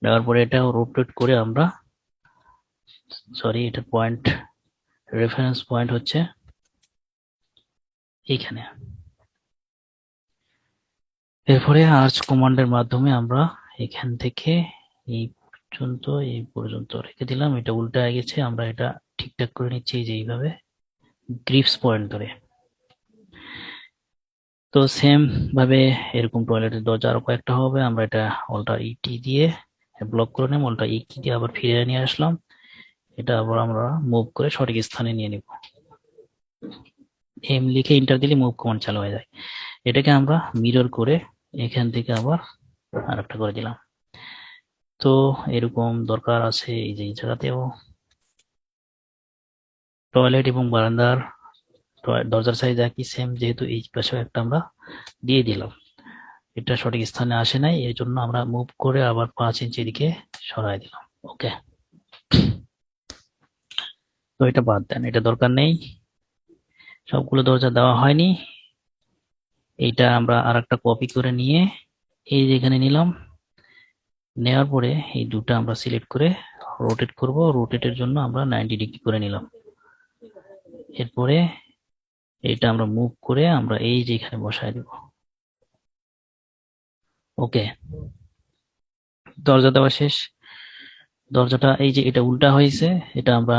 নেওয়ার পরে এটা রোটেট করে আমরা, সরি এটা পয়েন্ট, রেফারেন্স পয়েন্ট হচ্ছে এইখানে। এরপরে আর্চ কমান্ডের মাধ্যমে আমরা এখান থেকে এই পর্যন্ত রেখে দিলাম। এটা উল্টা হয়ে গেছে, আমরা এটা ঠিকঠাক করে নিচ্ছি এই যে এইভাবে গ্রিপস পয়েন্ট ধরে। তো সেম ভাবে এরকম টয়লেটের দরজা আরো কয়েকটা হবে, আমরা এটা অল্টার ইটি দিয়ে ব্লক করে নেব, অল্টার ই কি দিয়ে আবার ফিরে নিয়ে আসলাম। এটা আবার আমরা মুভ করে সঠিক স্থানে নিয়ে নিব। এম লিখে এন্টার দিলে মুভ কমান্ড চালু হয়ে যায়। এটাকে আমরা মিরর করে এখান থেকে আবার আরেকটা করে দিলাম। তো এরকম দরকার আছে এই যে এই জায়গাতেও, টয়লেট এবং বারান্দার দরজার সাইজ একই সেম, যেহেতু এই পাশেও একটা আমরা দিয়ে দিলাম। এটা সঠিক স্থানে আসে নাই, এর জন্য আমরা মুভ করে আবার 5 ইঞ্চি দিকে সরাই দিলাম। ওকে, তো এটা বাদ দেন, এটা দরকার নেই, সবগুলো দরজা দেওয়া হয়নি। এইটা আমরা আর একটা কপি করে নিয়ে এই যে এখানে নিলাম, নেওয়ার পরে এই দুটো আমরা সিলেক্ট করে রোটেট করব। রোটেটের জন্য আমরা 90 ডিগ্রি করে নিলাম। এরপরে এটা আমরা মুভ করে আমরা এই যে এখানে বসায় দিব। ওকে, দরজা দেওয়া শেষ। দরজাটা এই যে এটা উল্টা হয়েছে, এটা আমরা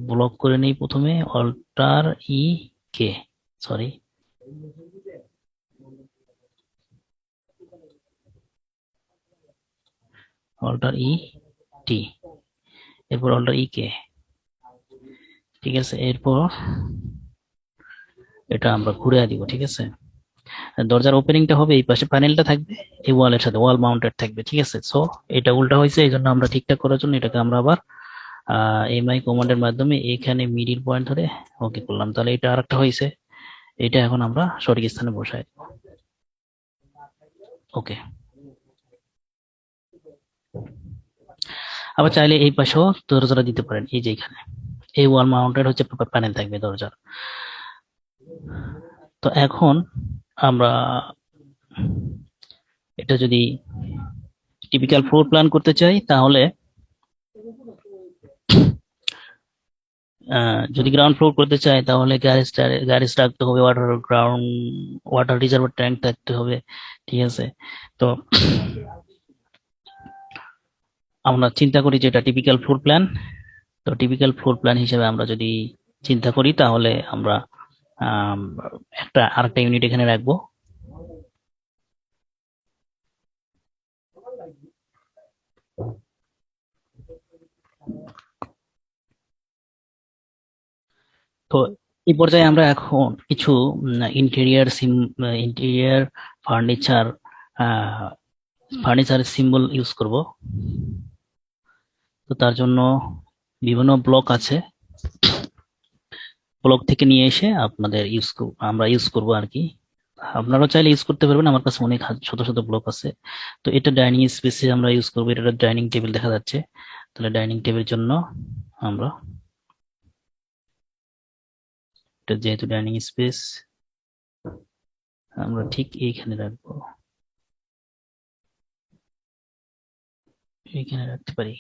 ব্লক করে নেই প্রথমে, অল্টার ই কে, সরি অল্টার ই টি, এরপর অল্টার ই কে, ঠিক আছে। এরপর এটা আমরা ঘুরে দিব, ঠিক আছে। দরজার ওপেনিংটা হবে এই পাশে, প্যানেলটা থাকবে এই ওয়ালের সাথে, ওয়াল মাউন্টেড থাকবে, ঠিক আছে। সো এটা উল্টা হয়েছে, এই জন্য আমরা ঠিকঠাক করার জন্য এটাকে আমরা আবার এমআই কমান্ডের মাধ্যমে এখানে মিডিল পয়েন্ট ধরে ওকে করলাম, তাহলে এটা আরেকটা হয়েছে। এটা এখন আমরা সঠিক স্থানে বসাই দেব। ওকে, আবার চাইলে এই পাশেও দরজাটা দিতে পারেন, এই যে এখানে এই ওয়াল মাউন্টেড হচ্ছে প্যানেল থাকবে দরজার। তো এখন আমরা এটা যদি টিপিক্যাল ফ্লোর প্ল্যান করতে চাই, তাহলে যদি গ্রাউন্ড ফ্লোর করতে চাই তাহলে গ্যারেজ রাখতে হবে, ওয়াটার রিজার্ভার ট্যাঙ্ক থাকতে হবে, ঠিক আছে। তো আমরা চিন্তা করি যে এটা টিপিক্যাল ফ্লোর প্ল্যান। তো টিপিক্যাল ফ্লোর প্ল্যান হিসেবে আমরা যদি চিন্তা করি তাহলে আমরা আম, আরেকটা ইউনিট এখানে রাখবো। তো এই পর্যায়ে আমরা এখন কিছু interior furniture furniture symbol use করব। তো তার জন্য বিভিন্ন ব্লক আছে, ব্লক থেকে নিয়ে এসে আমরা ইউজ করব আর কি। আপনারা চাইলে ইউজ করতে পারবেন, আমার কাছে অনেক শত শত ব্লক আছে। তো এটা ডাইনিং স্পেসে আমরা ইউজ করবো, এটা ডাইনিং টেবিল দেখা যাচ্ছে। তাহলে ডাইনিং টেবিল জন্য আমরা এটা যেহেতু ডাইনিং স্পেস আমরা ঠিক এইখানে রাখবো, এইখানে রাখতে পারি।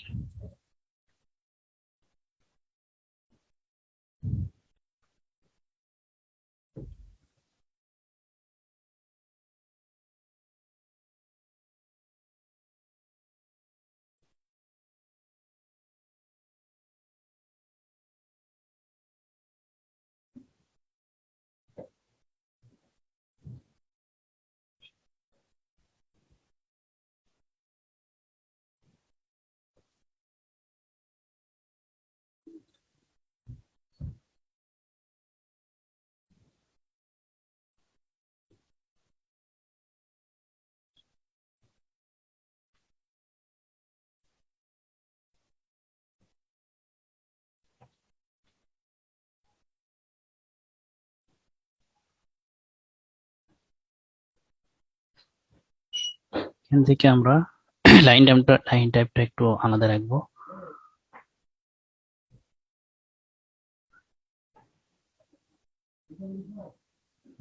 এখান থেকে আমরা লাইন টাইপটা একটু আলাদা রাখবো।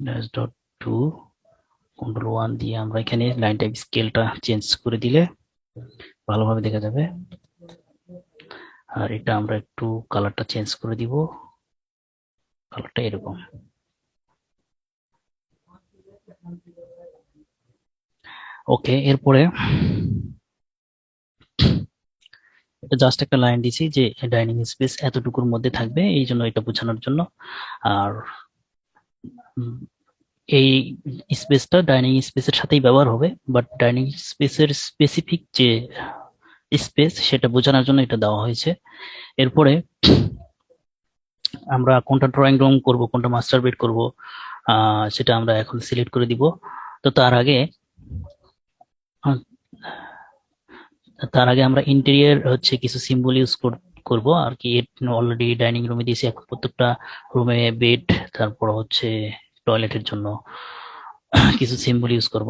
ড্যাশ ডট টু কন্ট্রোল 1 দিয়ে আমরা এখানে লাইন টাইপ স্কেলটা চেঞ্জ করে দিলে ভালোভাবে দেখা যাবে। আর এটা আমরা একটু কালারটা চেঞ্জ করে দিব, কালারটা এরকম। ওকে, এরপরে এটা জাস্ট একটা লাইন দিছি যে ডাইনিং স্পেস এতটুকুর মধ্যে থাকবে, এই জন্য এটা বোঝানোর জন্য। আর এই স্পেসটা ডাইনিং স্পেসের সাথেই ব্যবহার হবে, বাট ডাইনিং স্পেসের স্পেসিফিক যে স্পেস সেটা বোঝানোর জন্য এটা দেওয়া হয়েছে। এরপরে আমরা কোনটা ড্রয়িং রুম করব, কোনটা মাস্টার বেড করব, সেটা আমরা এখন সিলেক্ট করে দিব। তো আহ, তার আগে আমরা ইন্টেরিয়র হচ্ছে কিছু সিম্বল ইউজ করব আর কি। অলরেডি ডাইনিং রুমে দিয়েছি, এখন প্রত্যেকটা রুমে বেড, তারপর হচ্ছে টয়লেটের জন্য কিছু সিম্বল ইউজ করব।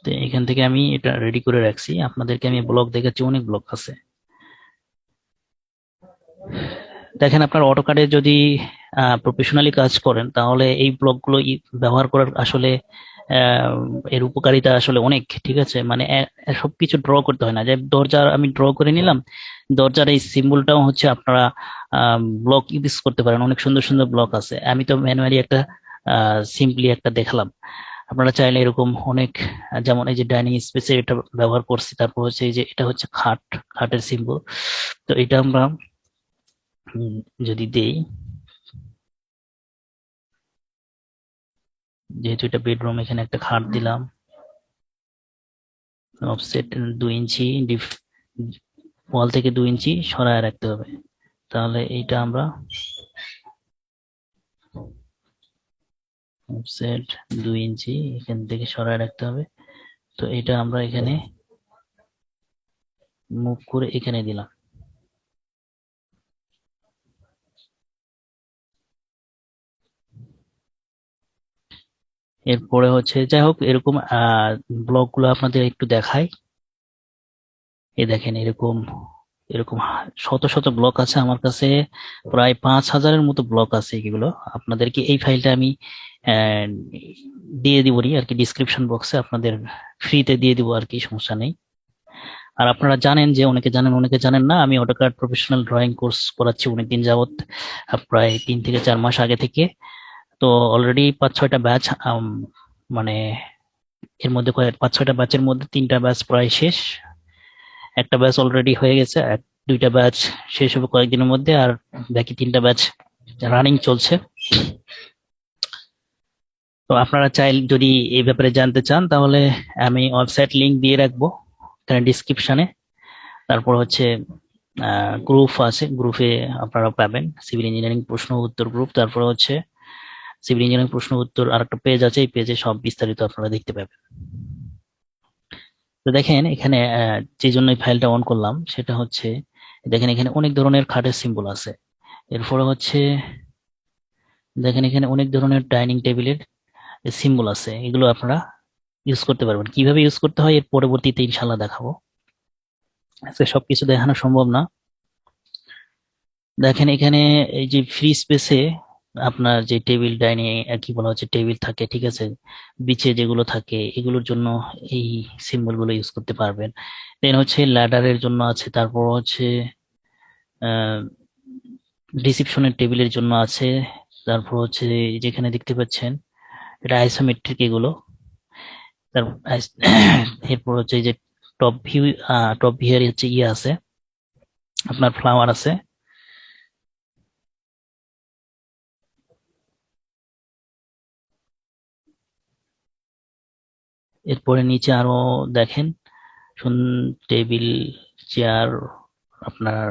তো এখান থেকে আমি এটা রেডি করে রাখছি, আপনাদেরকে আমি ব্লক দেখাচ্ছি, অনেক ব্লক আছে। দেখেন আপনার অটোক্যাডে যদি প্রফেশনালি কাজ করেন তাহলে এই ব্লকগুলো ব্যবহার করার আসলে আহ, এর উপকারিতা আসলে অনেক, ঠিক আছে। মানে সবকিছু ড্র করতে হয় না, যে দরজার আমি ড্র করে নিলাম, দরজার এই সিম্বলটাও হচ্ছে আপনারা ব্লক ইউজ করতে পারেন, অনেক সুন্দর সুন্দর ব্লক আছে। আমি তো ম্যানুয়ালি একটা সিম্পলি একটা দেখালাম, আপনারা চাইলে এরকম অনেক যেমন এই যে ডাইনিং স্পেসে এটা ব্যবহার করছি। তারপর হচ্ছে এই যে এটা হচ্ছে খাটের সিম্বল। তো এটা আমরা যদি দেই, যেহেতু এটা বেডরুম, এখানে একটা খাট দিলাম, অফসেট 2 ইঞ্চি, ওয়াল থেকে 2 ইঞ্চি সরায় রাখতে হবে। তাহলে এইটা আমরা অফসেট 2 ইঞ্চি এখান থেকে সরায় রাখতে হবে। তো এটা আমরা এখানে মুভ করে এখানে দিলাম। এরপরে হচ্ছে যাই হোক, এরকম ব্লক গুলো আপনাদের একটু দেখাই। এই দেখেন এরকম এরকম শত শত ব্লক আছে আমার কাছে, প্রায় 5,000-এর মতো ব্লক আছে এগুলো। আপনাদেরকে এই ফাইলটা আমি আহ, দিয়ে দিব আর কি, ডিসক্রিপশন বক্সে আপনাদের ফ্রিতে দিয়ে দিব আর কি, সমস্যা নেই। আর আপনারা জানেন যে অনেকে জানেন অনেকে জানেন না, আমি অটোক্যাড প্রফেশনাল ড্রয়িং কোর্স করাচ্ছি অনেকদিন যাবত, প্রায় 3 থেকে 4 মাস আগে থেকে। তো অলরেডি 5-6টা ব্যাচ, মানে এর মধ্যে 5-6টা ব্যাচের মধ্যে 3টা ব্যাচ প্রায় শেষ, একটা ব্যাচ অলরেডি হয়ে গেছে, 2টা ব্যাচ শেষ হবে কয়েকদিনের মধ্যে, আর বাকি 3টা ব্যাচ রানিং চলছে। তো আপনারা চাইলে যদি এই ব্যাপারে জানতে চান তাহলে আমি ওয়েবসাইট লিংক দিয়ে রাখবো এখানে ডিসক্রিপশনে। তারপর হচ্ছে গ্রুপ আছে, গ্রুপে আপনারা পাবেন সিভিল ইঞ্জিনিয়ারিং প্রশ্ন উত্তর গ্রুপ। তারপর হচ্ছে সিভিল ইঞ্জিনিয়ারিং প্রশ্ন উত্তর আর একটা পেজ আছে, এই পেজে সব বিস্তারিত আপনারা দেখতে পাবেন। তো দেখেন এখানে যে জন্য এই ফাইলটা অন করলাম সেটা হচ্ছে, দেখেন এখানে অনেক ধরনের খাটের সিম্বল আছে। এরপরে হচ্ছে দেখেন এখানে অনেক ধরনের ডাইনিং টেবিলের সিম্বল আছে, এগুলো আপনারা ইউজ করতে পারবেন। কিভাবে ইউজ করতে হয় এর পরবর্তীতে ইনশাল্লাহ দেখাবো, আজকে সবকিছু দেখানো সম্ভব না। দেখেন এখানে এই যে ফ্রি স্পেসে আপনার যে টেবিল ডাইনিং কি বলা হচ্ছে টেবিল থাকে, ঠিক আছে, বিচে যেগুলো থাকে এগুলোর জন্য এই সিম্বল গুলো ইউজ করতে পারবেন। দেন হচ্ছে ল্যাডারের জন্য আছে, তারপর হচ্ছে রিসিপশনের টেবিলের জন্য আছে, তারপর হচ্ছে যেখানে দেখতে পাচ্ছেন এটা আইসোমেট্রিক এগুলো। তারপর এরপর হচ্ছে এই যে টপ ভিউ হচ্ছে ইয়ে আছে, আপনার ফ্লাওয়ার আছে। এরপরে নিচে আরো দেখেন টেবিল, চেয়ার, আপনার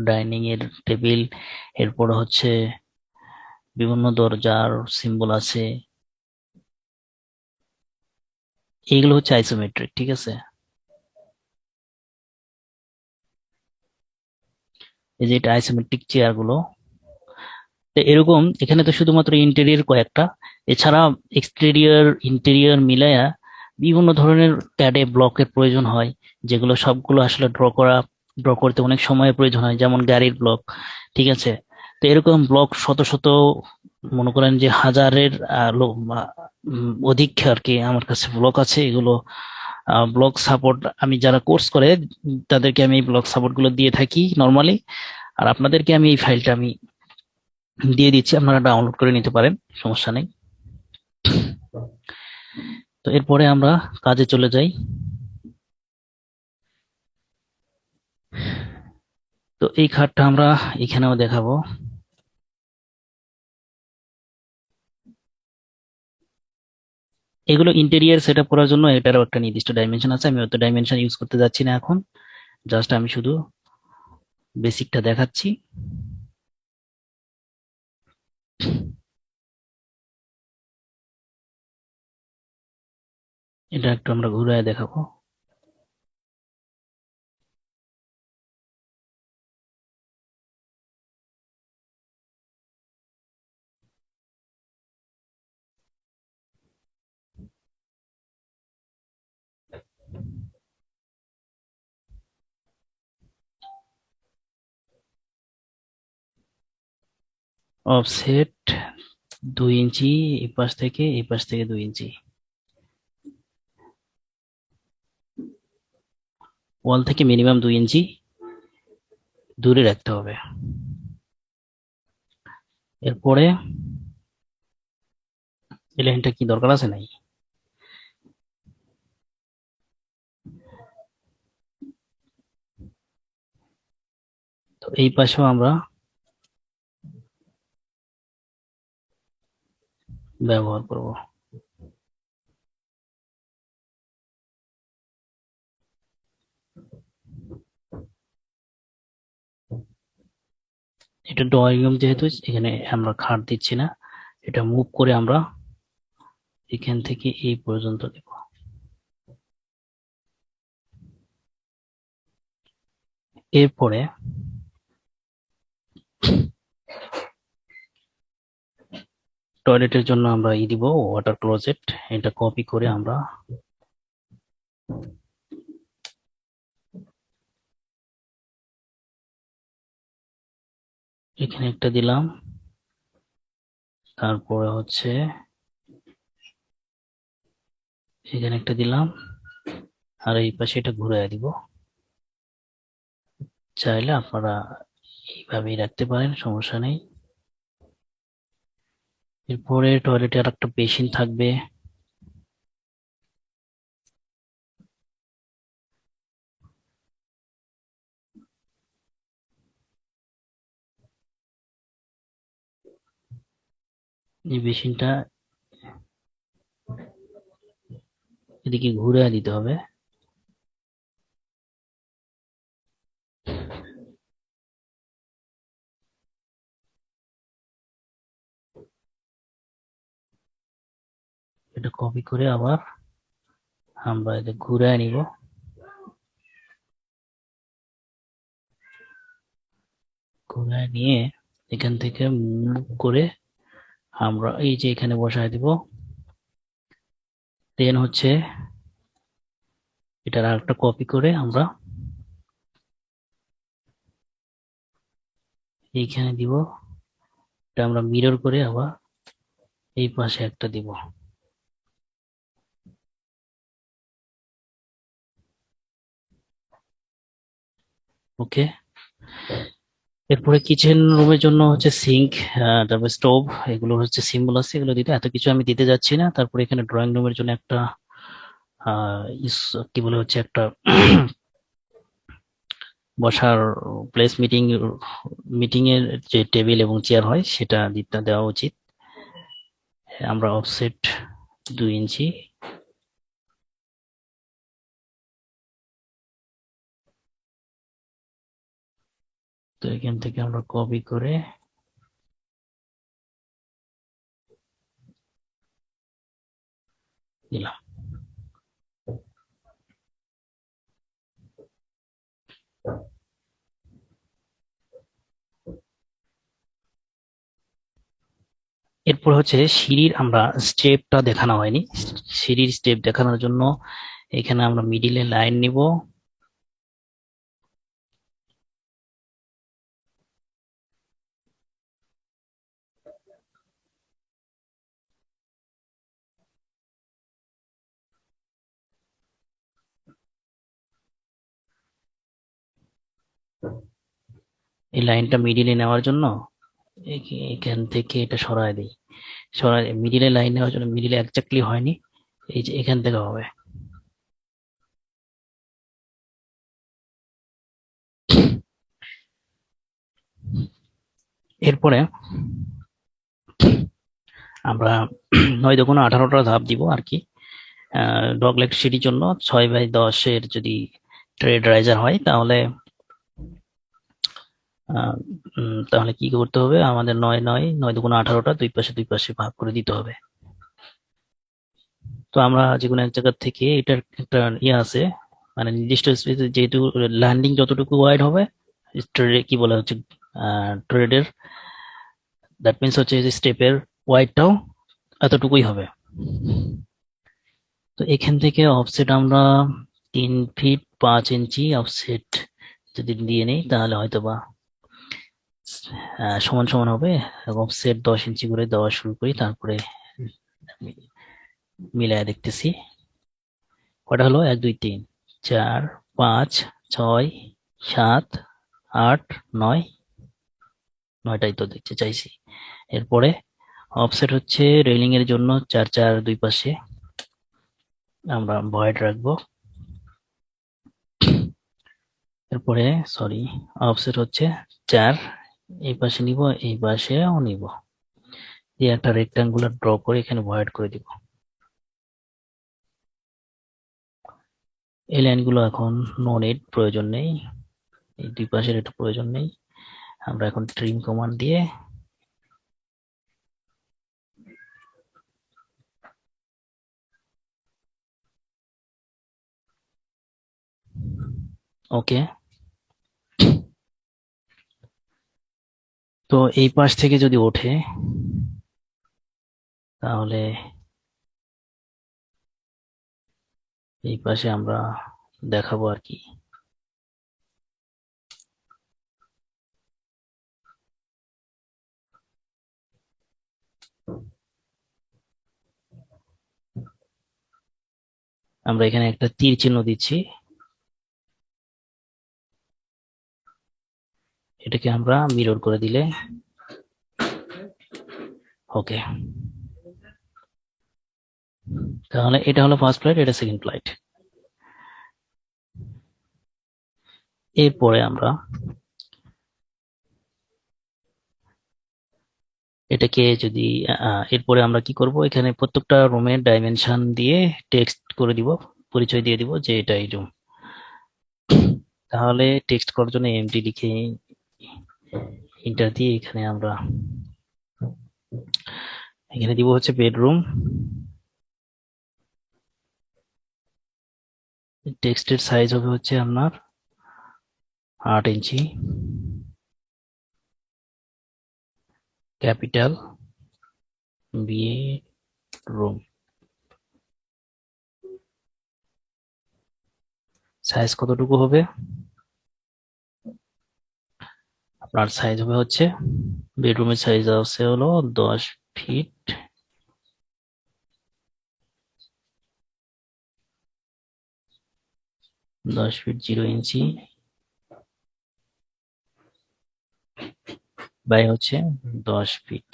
ডাইনিং এর টেবিল, এরপর হচ্ছে বিভিন্ন দরজার সিম্বল আছে, এইগুলো হচ্ছে আইসোমেট্রিক, ঠিক আছে। এই যে এটা আইসোমেট্রিক চেয়ার গুলো। তো এরকম এখানে তো শুধুমাত্র ইন্টেরিয়র কয়েকটা, এছাড়া এক্সটেরিয়র ইন্টেরিয়র মিলায়া বিভিন্ন ধরনের ক্যাডে ব্লকের প্রয়োজন হয়, যেগুলো সবগুলো আসলে ড্র করতে অনেক সময়ের প্রয়োজন হয়, যেমন গাড়ির ব্লক, ঠিক আছে। তো এরকম ব্লক শত শত, মনে করেন যে হাজারের অধিক আর কি আমার কাছে ব্লক আছে। এগুলো ব্লক সাপোর্ট আমি যারা কোর্স করে তাদেরকে আমি এই ব্লক সাপোর্ট গুলো দিয়ে থাকি নর্মালি। আর আপনাদেরকে আমি এই ফাইলটা আমি দিয়ে দিচ্ছি, আপনারা ডাউনলোড করে নিতে পারেন, সমস্যা নেই। তো এরপরে আমরা কাজে চলে যাই। তো এই খাটটা আমরা এখানেও দেখাবো। এগুলো ইন্টেরিয়ার সেট আপ করার জন্য এটারও একটা নির্দিষ্ট ডাইমেনশন আছে, আমি অত ডাইমেনশন ইউজ করতে যাচ্ছি না এখন, জাস্ট আমি শুধু বেসিকটা দেখাচ্ছি। এটা একটু আমরা ঘুরায় দেখাবো। অফসেট 2 ইঞ্চি, এই পাশ থেকে 2 ইঞ্চি, ওয়াল থেকে মিনিমাম 2 ইঞ্চি দূরে রাখতে হবে। এরপরে এই লাইনটা কি দরকার আছে নাই, তো এই পাশেও আমরা ব্যবহার করব। এটা ড্রয়িং রুম যেহেতু, এখানে আমরা খাট দিচ্ছি না, এটা মুভ করে আমরা এখান থেকে এই পর্যন্ত দেব। এরপরে টয়লেটের জন্য আমরা দিব ওয়াটার ক্লোজেট, এটা কপি করে আমরা এখানে একটা দিলাম, তারপরে হচ্ছে এখানে একটা দিলাম, আর এই পাশে এটা ঘুরাই দিব। চাইলে আপনারা এইভাবেই রাখতে পারেন, সমস্যা নেই। এরপরে টয়লেটে আর একটা বেসিন থাকবে। এই বেসিনটা এদিকে ঘুরে দিতে হবে। এটা কপি করে আবার আমরা এটা ঘুরে নিব। ঘুরে নিয়ে এখান থেকে মুভ করে আমরা এই যে এখানে বসায় দিব। দেন হচ্ছে এটার আরেকটা কপি করে আমরা এইখানে দিব। এটা আমরা মিরর করে আবার এই পাশে একটা দিব। ওকে। এরপরে কিচেন রুমের জন্য হচ্ছে সিঙ্ক, তারপর স্টোভ, এগুলো হচ্ছে সিম্বল আছে, এগুলো দিতে এত কিছু আমি দিতে যাচ্ছি না। তারপরে এখানে ড্রয়িং রুমের জন্য একটা কি বলে হচ্ছে একটা বসার প্লেস, মিটিং মিটিং এর যে টেবিল এবং চেয়ার হয় সেটা দিতে দেওয়া উচিত। আমরা অফসেট 2 ইঞ্চি। তো এখান থেকে আমরা কপি করে দিলাম। এরপর হচ্ছে সিঁড়ির আমরা স্টেপটা দেখানো হয়নি। সিঁড়ির স্টেপ দেখানোর জন্য এখানে আমরা মিডিলে লাইন নিব। এই লাইনটা মিডিলে নেওয়ার জন্য এখান থেকে এটা সরায় দিই। সরাই মিডিলে লাইন নেওয়ার জন্য মিডিলে একজাক্টলি হয়নি, এই যে এখান থেকে হবে। এরপরে আমরা 9 × 18টা ধাপ দিব আর কি। ডগলেগ সিটির জন্য 6×10-এর যদি ট্রেড রাইজার হয় তাহলে তাহলে কি করতে হবে আমাদের? 9 9 9 2 × 18টা দুই পাশে দুই পাশে ভাগ করে দিতে হবে। তো আমরা যে কোনো এক জায়গা থেকে এটার একটা ইয়ে আছে, মানে নির্দিষ্ট স্পেসে যেহেতু ল্যান্ডিং যতটুকু ওয়াইড হবে, ট্রেডে কি বলা হচ্ছে, ট্রেডের দ্যাট মিনস হচ্ছে যে স্টেপের ওয়াইডটাও এতটুকুই হবে। তো এখান থেকে অফসেট আমরা 3 ফিট 5 ইঞ্চি অফসেট যদি দিয়ে নেই তাহলে হয়তো বা সমান সমান হবে। অফসেট 10 ইঞ্চি করে দেওয়া শুরু করি, তারপরে মিলায় দেখতেছি কটা হলো। 1 2 3 4 5 6 7 8 9, 9টাই তো দেখতে চাইছি। এরপরে অফসেট হচ্ছে রেলিং এর জন্য 4 4 দুই পাশে আমরা ভয়েড রাখবো। এরপরে সরি, অফসেট হচ্ছে 4, এই পাশে নিব এই পাশেও নিব, দিয়ে একটা রেক্টাঙ্গুলার ড্র করে এখানে ভয়েড করে দিব। এই লাইনগুলো এখন নো নিড, প্রয়োজন নেই, এই দুই পাশের এটা প্রয়োজন নেই। আমরা এখন ট্রিম কমান্ড দিয়ে ওকে। তো এই পাশ থেকে যদি ওঠে তাহলে এই পাশে আমরা দেখাবো আর কি। আমরা এখানে একটা তীর চিহ্ন দিচ্ছি। এটাকে আমরা মিরর করে দিলে ওকে। তাহলে এটা হলো ফার্স্ট ফ্লাইট, এটা সেকেন্ড ফ্লাইট। এরপরে আমরা এটাকে যদি এরপরে আমরা কি করব, এখানে প্রত্যেকটা রুমের ডাইমেনশন দিয়ে টেক্সট করে দিব, পরিচয় দিয়ে দিব যে এটা এই রুম। তাহলে টেক্সট করার জন্য এমটি লিখে এন্টার দিয়ে এখানে দিব হচ্ছে বেডরুম। টেক্সটের সাইজ হবে হচ্ছে আপনার 8 ইঞ্চি, ক্যাপিটাল বেডরুম। সাইজ কতটুকু হবে, আপনার সাইজ হবে হচ্ছে, বেডরুমের সাইজ আছে হলো 10 ফিট 0 ইঞ্চি বাই হচ্ছে 10 ফিট।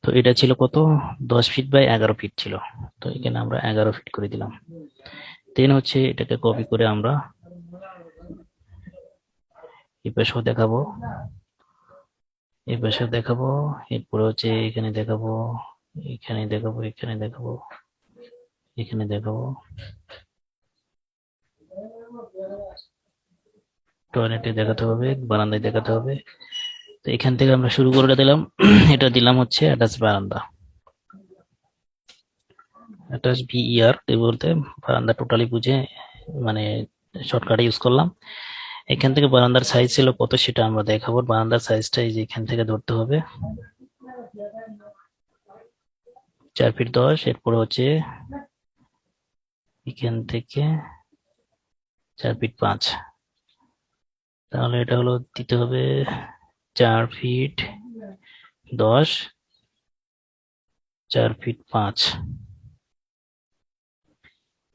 তো এটা ছিল কত, 10 ফিট বাই 11 ফিট ছিল। তো এখানে আমরা 11 ফিট করে দিলাম। দেন হচ্ছে এটাকে কপি করে আমরা এই পাশেও দেখাবো, এই পাশেও দেখাবো, এরপরে হচ্ছে এখানে দেখাবো, এখানে দেখাবো, এখানে দেখাবো, এখানে দেখাবো, টয়লেটে দেখাতে হবে, বারান্দায় দেখাতে হবে। তো এখান থেকে আমরা শুরু করে দিলাম। এটা দিলাম হচ্ছে অ্যাটাচ বারান্দা, অ্যাটাচ ভিইআর বলতে বারান্দা টোটালি বুঝে মানে শর্টকাট ইউজ করলাম। এখান থেকে বারান্দার সাইজ ছিল কত সেটা আমরা দেখাবো। বারান্দার সাইজটা এই যে এখান থেকে ধরতে হবে 4 ফিট 10। এরপরে হচ্ছে এখান থেকে 4 ফিট 5। তাহলে এটা হলো দিতে হবে 4 ফিট 10, 4 ফিট 5।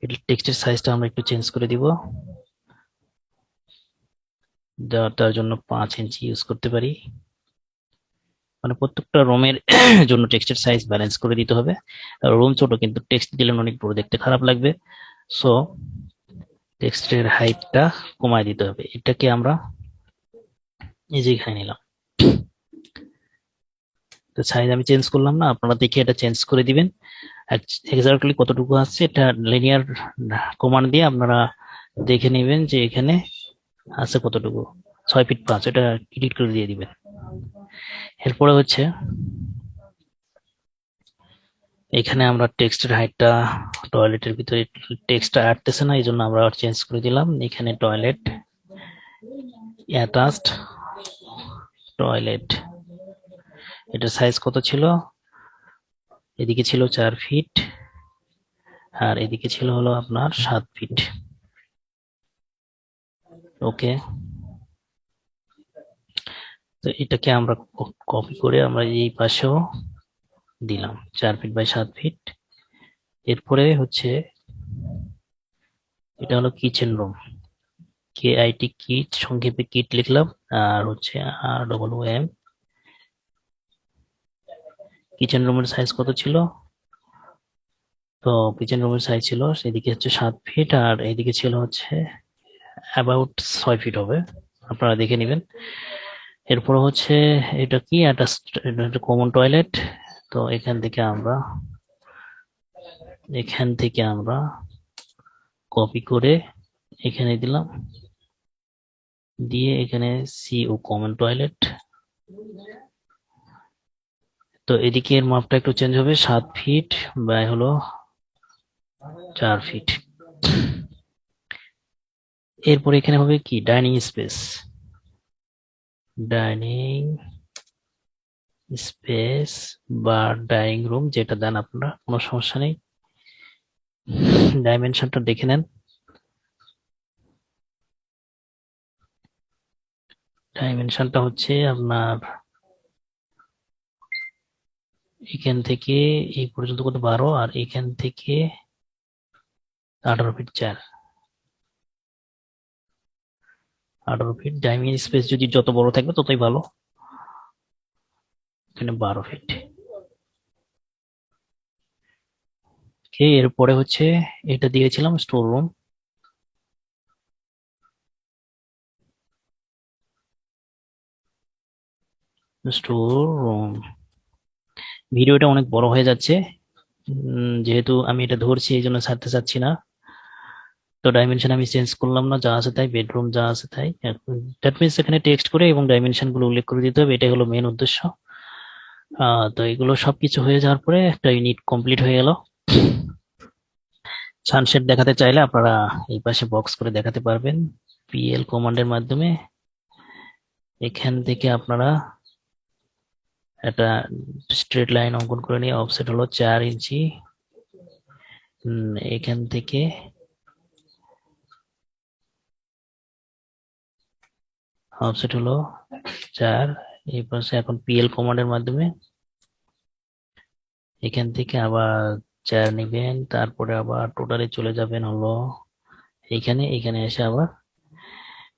এটা টেক্সটের সাইজটা আমরা একটু চেঞ্জ করে দিব, তার জন্য 5 ইঞ্চি ইউজ করতে পারি। মানে প্রত্যেকটা রুমের জন্য টেক্সটের সাইজ ব্যালেন্স করে দিতে হবে। রুম ছোট কিন্তু টেক্সট দিলে অনেক বড়, দেখতে খারাপ লাগবে। সো টেক্সটের হাইটটা কমায় দিতে হবে। এটাকে আমরা এই যে এখানে নিলাম, তো সাইজ আমি চেঞ্জ করলাম না, আপনারা দেখে এটা চেঞ্জ করে দিবেন। এক্স্যাক্টলি কতটুকু আসছে এটা লিনিয়ার কমান্ড দিয়ে আপনারা দেখে নেবেন যে এখানে আছে কতটুকু, 6 ফিট 5, এটা এডিট করে দিয়ে দিবেন। এরপরে হচ্ছে এখানে আমরা টেক্সটের হাইটটা, টয়লেটের ভিতরে টেক্সটটা আটতেছে না, এই জন্য আমরা চেঞ্জ করে দিলাম। এখানে টয়লেট, অ্যাটাচড টয়লেট, এটার সাইজ কত ছিল, এদিকে ছিল 4 ফিট আর এদিকে ছিল হলো আপনার 7 ফিট। ওকে, তো এটাকে আমরা কপি করে আমরা এই পাশেও দিলাম 4 ফিট বাই 7 ফিট। এরপরে হচ্ছে এটা হলো কিচেন রুম, KIT কিট, সংক্ষেপে কিট লিখলাম, আর হচ্ছে ROOM। কিচেন রুমের সাইজ কত ছিল, তো কিচেন রুমের সাইজ ছিল সেদিকে হচ্ছে 7 ফিট আর এইদিকে ছিল হচ্ছে অ্যাবাউট 6 ফিট হবে, আপনারা দেখে নেবেন। এরপর হচ্ছে এটা কি, একটা কমন টয়লেট। তো এখান থেকে আমরা কপি করে এখানে দিলাম, দিয়ে এখানে CO কমন টয়লেট। তো এদিকে এর মাপটা একটু চেঞ্জ হবে, 7 ফিট বাই হলো 4 ফিট। এরপর এখানে হবে কি, ডাইনিং স্পেস, ডাইনিং স্পেস বা ডাইনিং রুম, যেটা দেন আপনারা, কোনো সমস্যা নেই। ডাইমেনশনটা দেখে নেন, ডাইমেনশনটা হচ্ছে আপনার এখান থেকে এই পর্যন্ত কত 12, আর এখান থেকে 18 ফিট 4। 18 ফিট ডাইমেন স্পেস যদি যত বড় থাকবে ততই ভালো। এখানে 12 ফিট। এরপরে হচ্ছে এটা দিয়েছিলাম স্টোর রুম। স্টোর রুম ভিডিওটা অনেক বড় হয়ে যাচ্ছে, যেহেতু আমি এটা ধরছি এই জন্য ছাড়তে চাচ্ছি না। তো ডাইমেনশন আমি চেঞ্জ করলাম না, যা আছে তাই, বেডরুম যা আছে তাই। দ্যাট মিনস এখানে টেক্সট করে এবং ডাইমেনশন গুলো উল্লেখ করে দিতে হবে, এটাই হলো মেন উদ্দেশ্য। তো এগুলো সবকিছু হয়ে যাওয়ার পরে একটা ইউনিট কমপ্লিট হয়ে গেল। সানশেড দেখাতে চাইলে আপনারা এই পাশে বক্স করে দেখাতে পারবেন পিএল কমান্ডের মাধ্যমে। এখান থেকে আপনারা একটা স্ট্রেট লাইন অঙ্কন করে নিয়ে অফসেট হলো 4 ইঞ্চি। এখান থেকে অফসেট হলো 4। এই পাশে এখন পিএল কমান্ডের মাধ্যমে এখান থেকে আবার 4 নিবেন, তারপরে আবার টোটালে চলে যাবেন হলো এইখানে, এখানে এসে আবার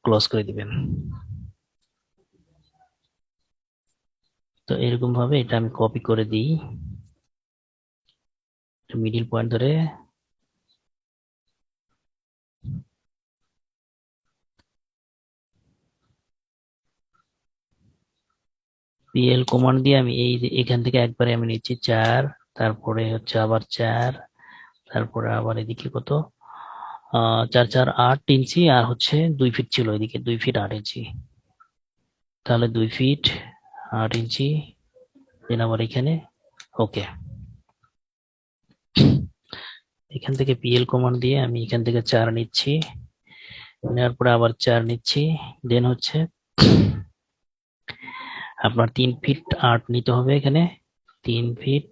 ক্লোজ করে দিবেন। তো এরকম ভাবে এটা আমি কপি করে দিই মিডিল পয়েন্ট ধরে। পিএল কমান্ড দিয়ে আমি এই যে এখান থেকে একবারে আমি নিচ্ছি 4, তারপরে হচ্ছে আবার 4, তারপরে আবার এদিকে কত 4, 4, 8 ইঞ্চি, আর হচ্ছে 2 ফিট ছিল এদিকে, 2 ফিট 8 ইঞ্চি, তাহলে 2 ফিট 8 ইঞ্চি। দেন আবার এখানে ওকে। এখান থেকে পিএল কমান্ড দিয়ে আমি এখান থেকে 4 নিচ্ছি, নেওয়ার পরে আবার 4 নিচ্ছি। দেন হচ্ছে আপনার 3 ফিট 8 নিতে হবে এখানে, 3 ফিট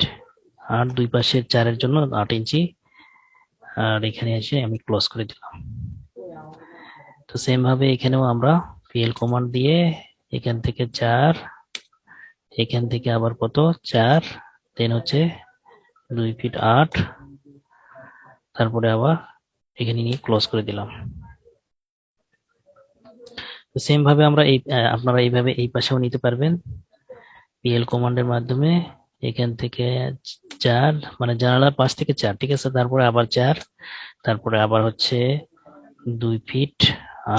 8, দুই পাশে 4-এর জন্য 8 ইঞ্চি, আর এখানে এসে আমি ক্লোজ করে দিলাম। তো সেম ভাবে এখানেও আমরা পিএল কমান্ড দিয়ে এখান থেকে 4, এখান থেকে আবার কত 4, দেন হচ্ছে 2 ফিট 8, তারপরে আবার এখানে নিয়ে ক্লোজ করে দিলাম। তো সেম ভাবে আমরা এই আপনারা এইভাবে এই পাশেও নিতে পারবেন পিএল কমান্ডের মাধ্যমে। এখান থেকে 4, মানে জানালার পাশ থেকে 4, ঠিক আছে, তারপরে আবার 4, তারপরে আবার হচ্ছে 2 ফিট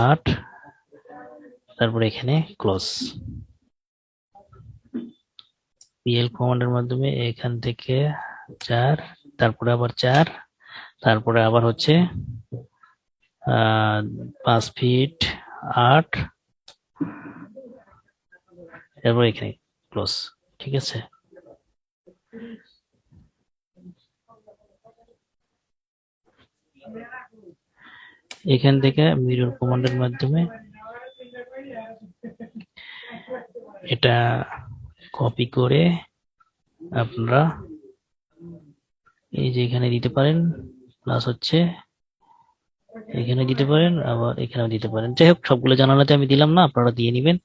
8, তারপরে এখানে ক্লোজ। পিএল কমান্ডের মাধ্যমে এখান থেকে 4, তারপরে আবার 4, তারপরে আবার হচ্ছে 5 ফিট 8, এরপর এখানে ক্লোজ, ঠিক আছে। এখান থেকে মিরর কমান্ডের মাধ্যমে এটা কপি করে আপনারা এই যে এখানে দিতে পারেন, প্লাস হচ্ছে এখানে দিতে পারেন, আবার এখানেও দিতে পারেন। যাই হোক, সবগুলো জানালাতে আমি দিলাম না, আপনারা দিয়ে নিবেন।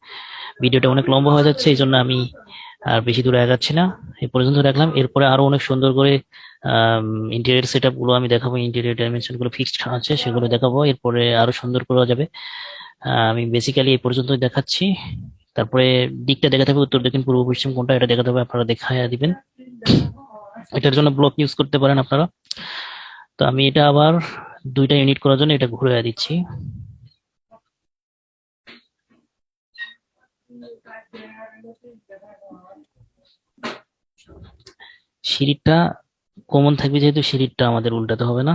ভিডিওটা অনেক লম্বা হয়ে যাচ্ছে, এই জন্য আমি আর বেশি দূরে আগাচ্ছি না, এই পর্যন্ত রাখলাম। এরপরে আরো অনেক সুন্দর করে ইন্টেরিয়র সেট আপ গুলো আমি দেখাবো, ইন্টেরিয়র ডাইমেনশন গুলো ফিক্সড আছে সেগুলো দেখাবো, এরপরে আরো সুন্দর করা যাবে। আমি বেসিক্যালি এই পর্যন্তই দেখাচ্ছি। তারপরে দিকটা দেখাতে হবে, উত্তর দক্ষিণ পূর্ব পশ্চিম কোনটা এটা দেখাতে হবে, আপনারা দেখাইয়া দিবেন। এটার জন্য ব্লক ইউজ করতে পারেন আপনারা। তো আমি এটা আবার 2টা ইউনিট করার জন্য এটা ঘুরে দিচ্ছি। সিঁড়িটা কমন থাকবে, যেহেতু সিঁড়িটা আমাদের উল্টাতে হবে না।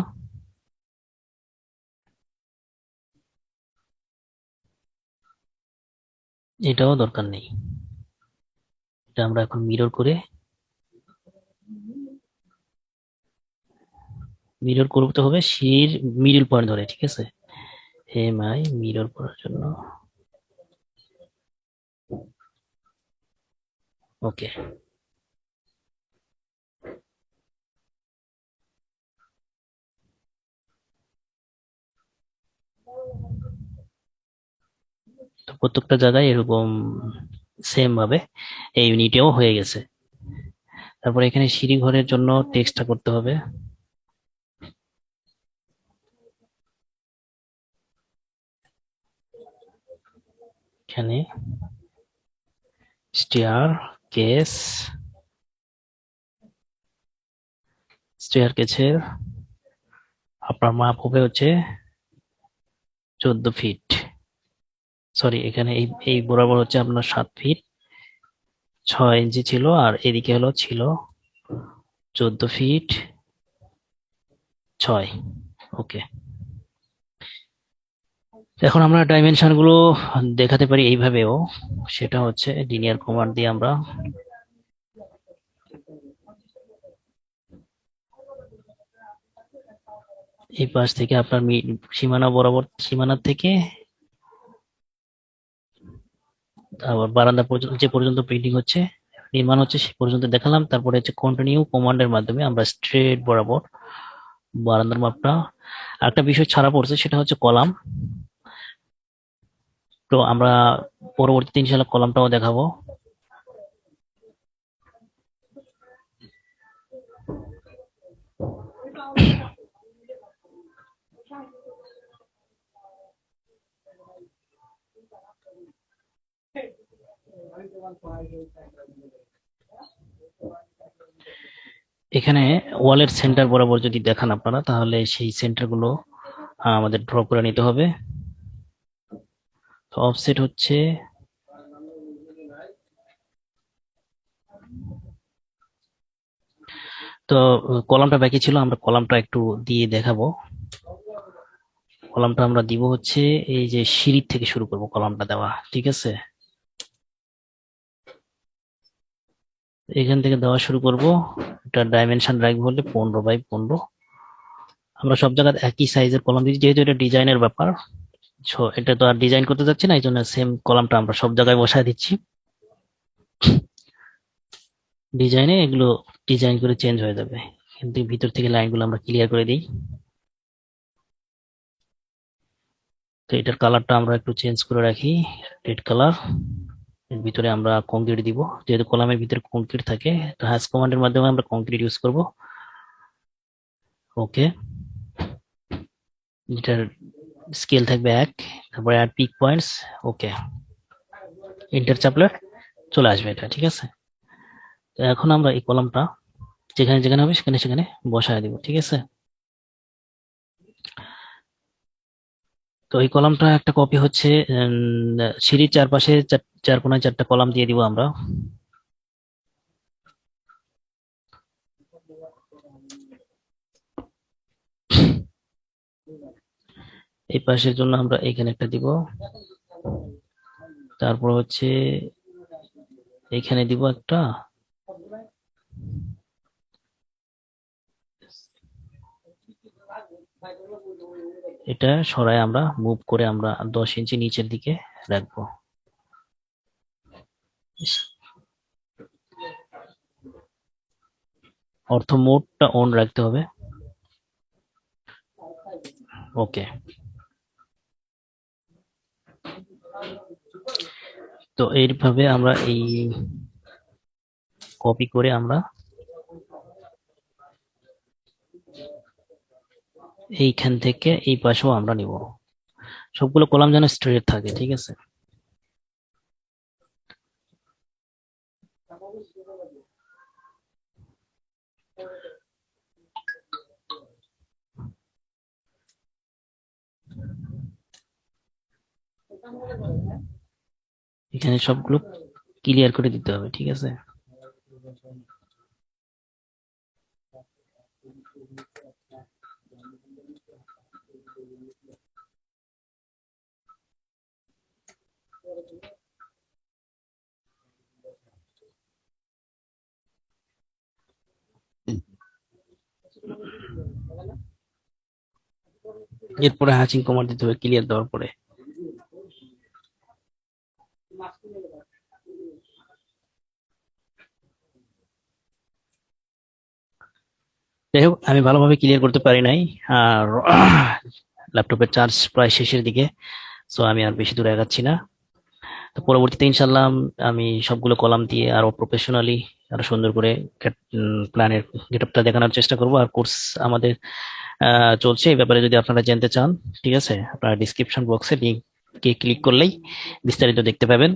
এটাও দরকার নেই, এটা আমরা এখন মিরর করে করতে হবে সিঁড়ির মিডল পয়েন্ট ধরে, ঠিক আছে। এমআই মিরর করার জন্য ওকে। তো প্রত্যেকটা জায়গায় এরকম সেম ভাবে এই ইউনিটেও হয়ে গেছে। তারপর এখানে সিঁড়ি ঘরের জন্য টেক্সটটা করতে হবে। এখানে স্টেয়ার কেস, স্টেয়ার কেসের আপনার মাপ হবে হচ্ছে 14 ফিট। সরি, এখানে এই এই বরাবর হচ্ছে আপনার 7 ফিট 6 ইঞ্চি ছিল, আর এদিকে ছিল 14 ফিট 6। ওকে, এখন আমরা ডাইমেনশন গুলো দেখাতে পারি এইভাবেও, সেটা হচ্ছে লিনিয়ার কমান্ড দিয়ে আমরা এই পাশ থেকে আপনার সীমানা বরাবর, সীমানা থেকে আবার বারান্দা পর্যন্ত, যে পর্যন্ত পেন্টিং হচ্ছে নির্মাণ হচ্ছে সে পর্যন্ত দেখালাম। তারপরে হচ্ছে কন্টিনিউ কমান্ডের মাধ্যমে আমরা স্ট্রেট বরাবর বারান্দার মাপটা। আরেকটা বিষয় ছাড়া পড়ছে, সেটা হচ্ছে কলাম। তো আমরা পরবর্তীতে ইনশাল্লাহ কলামটাও দেখাবো। এখানে ওয়ালের সেন্টার বরাবর যদি দেখান আপনারা, তাহলে সেই সেন্টার গুলো আমাদের ড্র করে নিতে হবে। তো অফসেট হচ্ছে তো কলামটা বাকি ছিল, আমরা কলামটা একটু দিয়ে দেখাবো। কলামটা আমরা দিব হচ্ছে এই যে সিঁড়ি থেকে শুরু করব কলামটা দেওয়া, ঠিক আছে? এখান থেকে দেওয়া শুরু করব। এটা ডাইমেনশন রাখবো হলে 15 বাই 15। আমরা সব জায়গায় একই সাইজের কলাম দিচ্ছি, যেহেতু এটা ডিজাইনের ব্যাপার। এটা তো আর ডিজাইন করতে যাচ্ছি না, এই জন্য সেম কলামটা আমরা সব জায়গায় বসায় দিচ্ছি। ডিজাইনে এগুলো ডিজাইন করে চেঞ্জ হয়ে যাবে, কিন্তু ভিতর থেকে লাইনগুলো আমরা ক্লিয়ার করে দিই। তো এটার কালারটা আমরা একটু চেঞ্জ করে রাখি, রেড কালার। এর ভিতরে আমরা কংক্রিট দিব, যেহেতু কলামের ভিতরে কংক্রিট থাকে, তো হ্যাশ কমান্ডের মাধ্যমে আমরা কংক্রিট ইউজ করব। ওকে, এটার স্কেল থাকবে 1, তারপরে অ্যাড পিক পয়েন্টস। ওকে, এন্টার চাপলে চলে আসবে এটা, ঠিক আছে? তো এখন আমরা এই কলামটা যেখানে যেখানে হবে সেখানে সেখানে বসায় দিব, ঠিক আছে? তো এই কলামটা একটা কপি হচ্ছে সিঁড়ির চারপাশে চার কোনায় 4টা কলাম দিয়ে দিব আমরা। এই পাশের জন্য আমরা এখানে একটা দিব, তারপর হচ্ছে এখানে দিব একটা, এটা সরাই আমরা মুভ করে আমরা 10 ইঞ্চি নিচের দিকে রাখবো। অর্থ মোডটা অন রাখতে হবে। ওকে, তো এইভাবে আমরা এই কপি করে আমরা এইখান থেকে এই পাশেও আমরা নিব। সবগুলো কলাম যেন স্ট্রেট থাকে, ঠিক আছে? এখানে সবগুলো ক্লিয়ার করে দিতে হবে, ঠিক আছে? এরপরে হ্যাচিং কমান্ড দিতে হবে ক্লিয়ার দেওয়ার পরে। যাই হোক, আমি ভালোভাবে ক্লিয়ার করতে পারি নাই, আর ল্যাপটপের চার্জ প্রায় শেষের দিকে, সো আমি আর বেশি দূরে আগাচ্ছি না। তো পরবর্তীতে ইনশাল্লাহ আমি সবগুলো কলাম দিয়ে আরো প্রফেশনালি আরো সুন্দর করে প্ল্যানের গেটআপটা দেখানোর চেষ্টা করব। আর কোর্স আমাদের চলছে, এই ব্যাপারে যদি আপনারা জানতে চান, ঠিক আছে, আপনারা ডিসক্রিপশন বক্সে লিঙ্কে ক্লিক করলেই বিস্তারিত দেখতে পাবেন।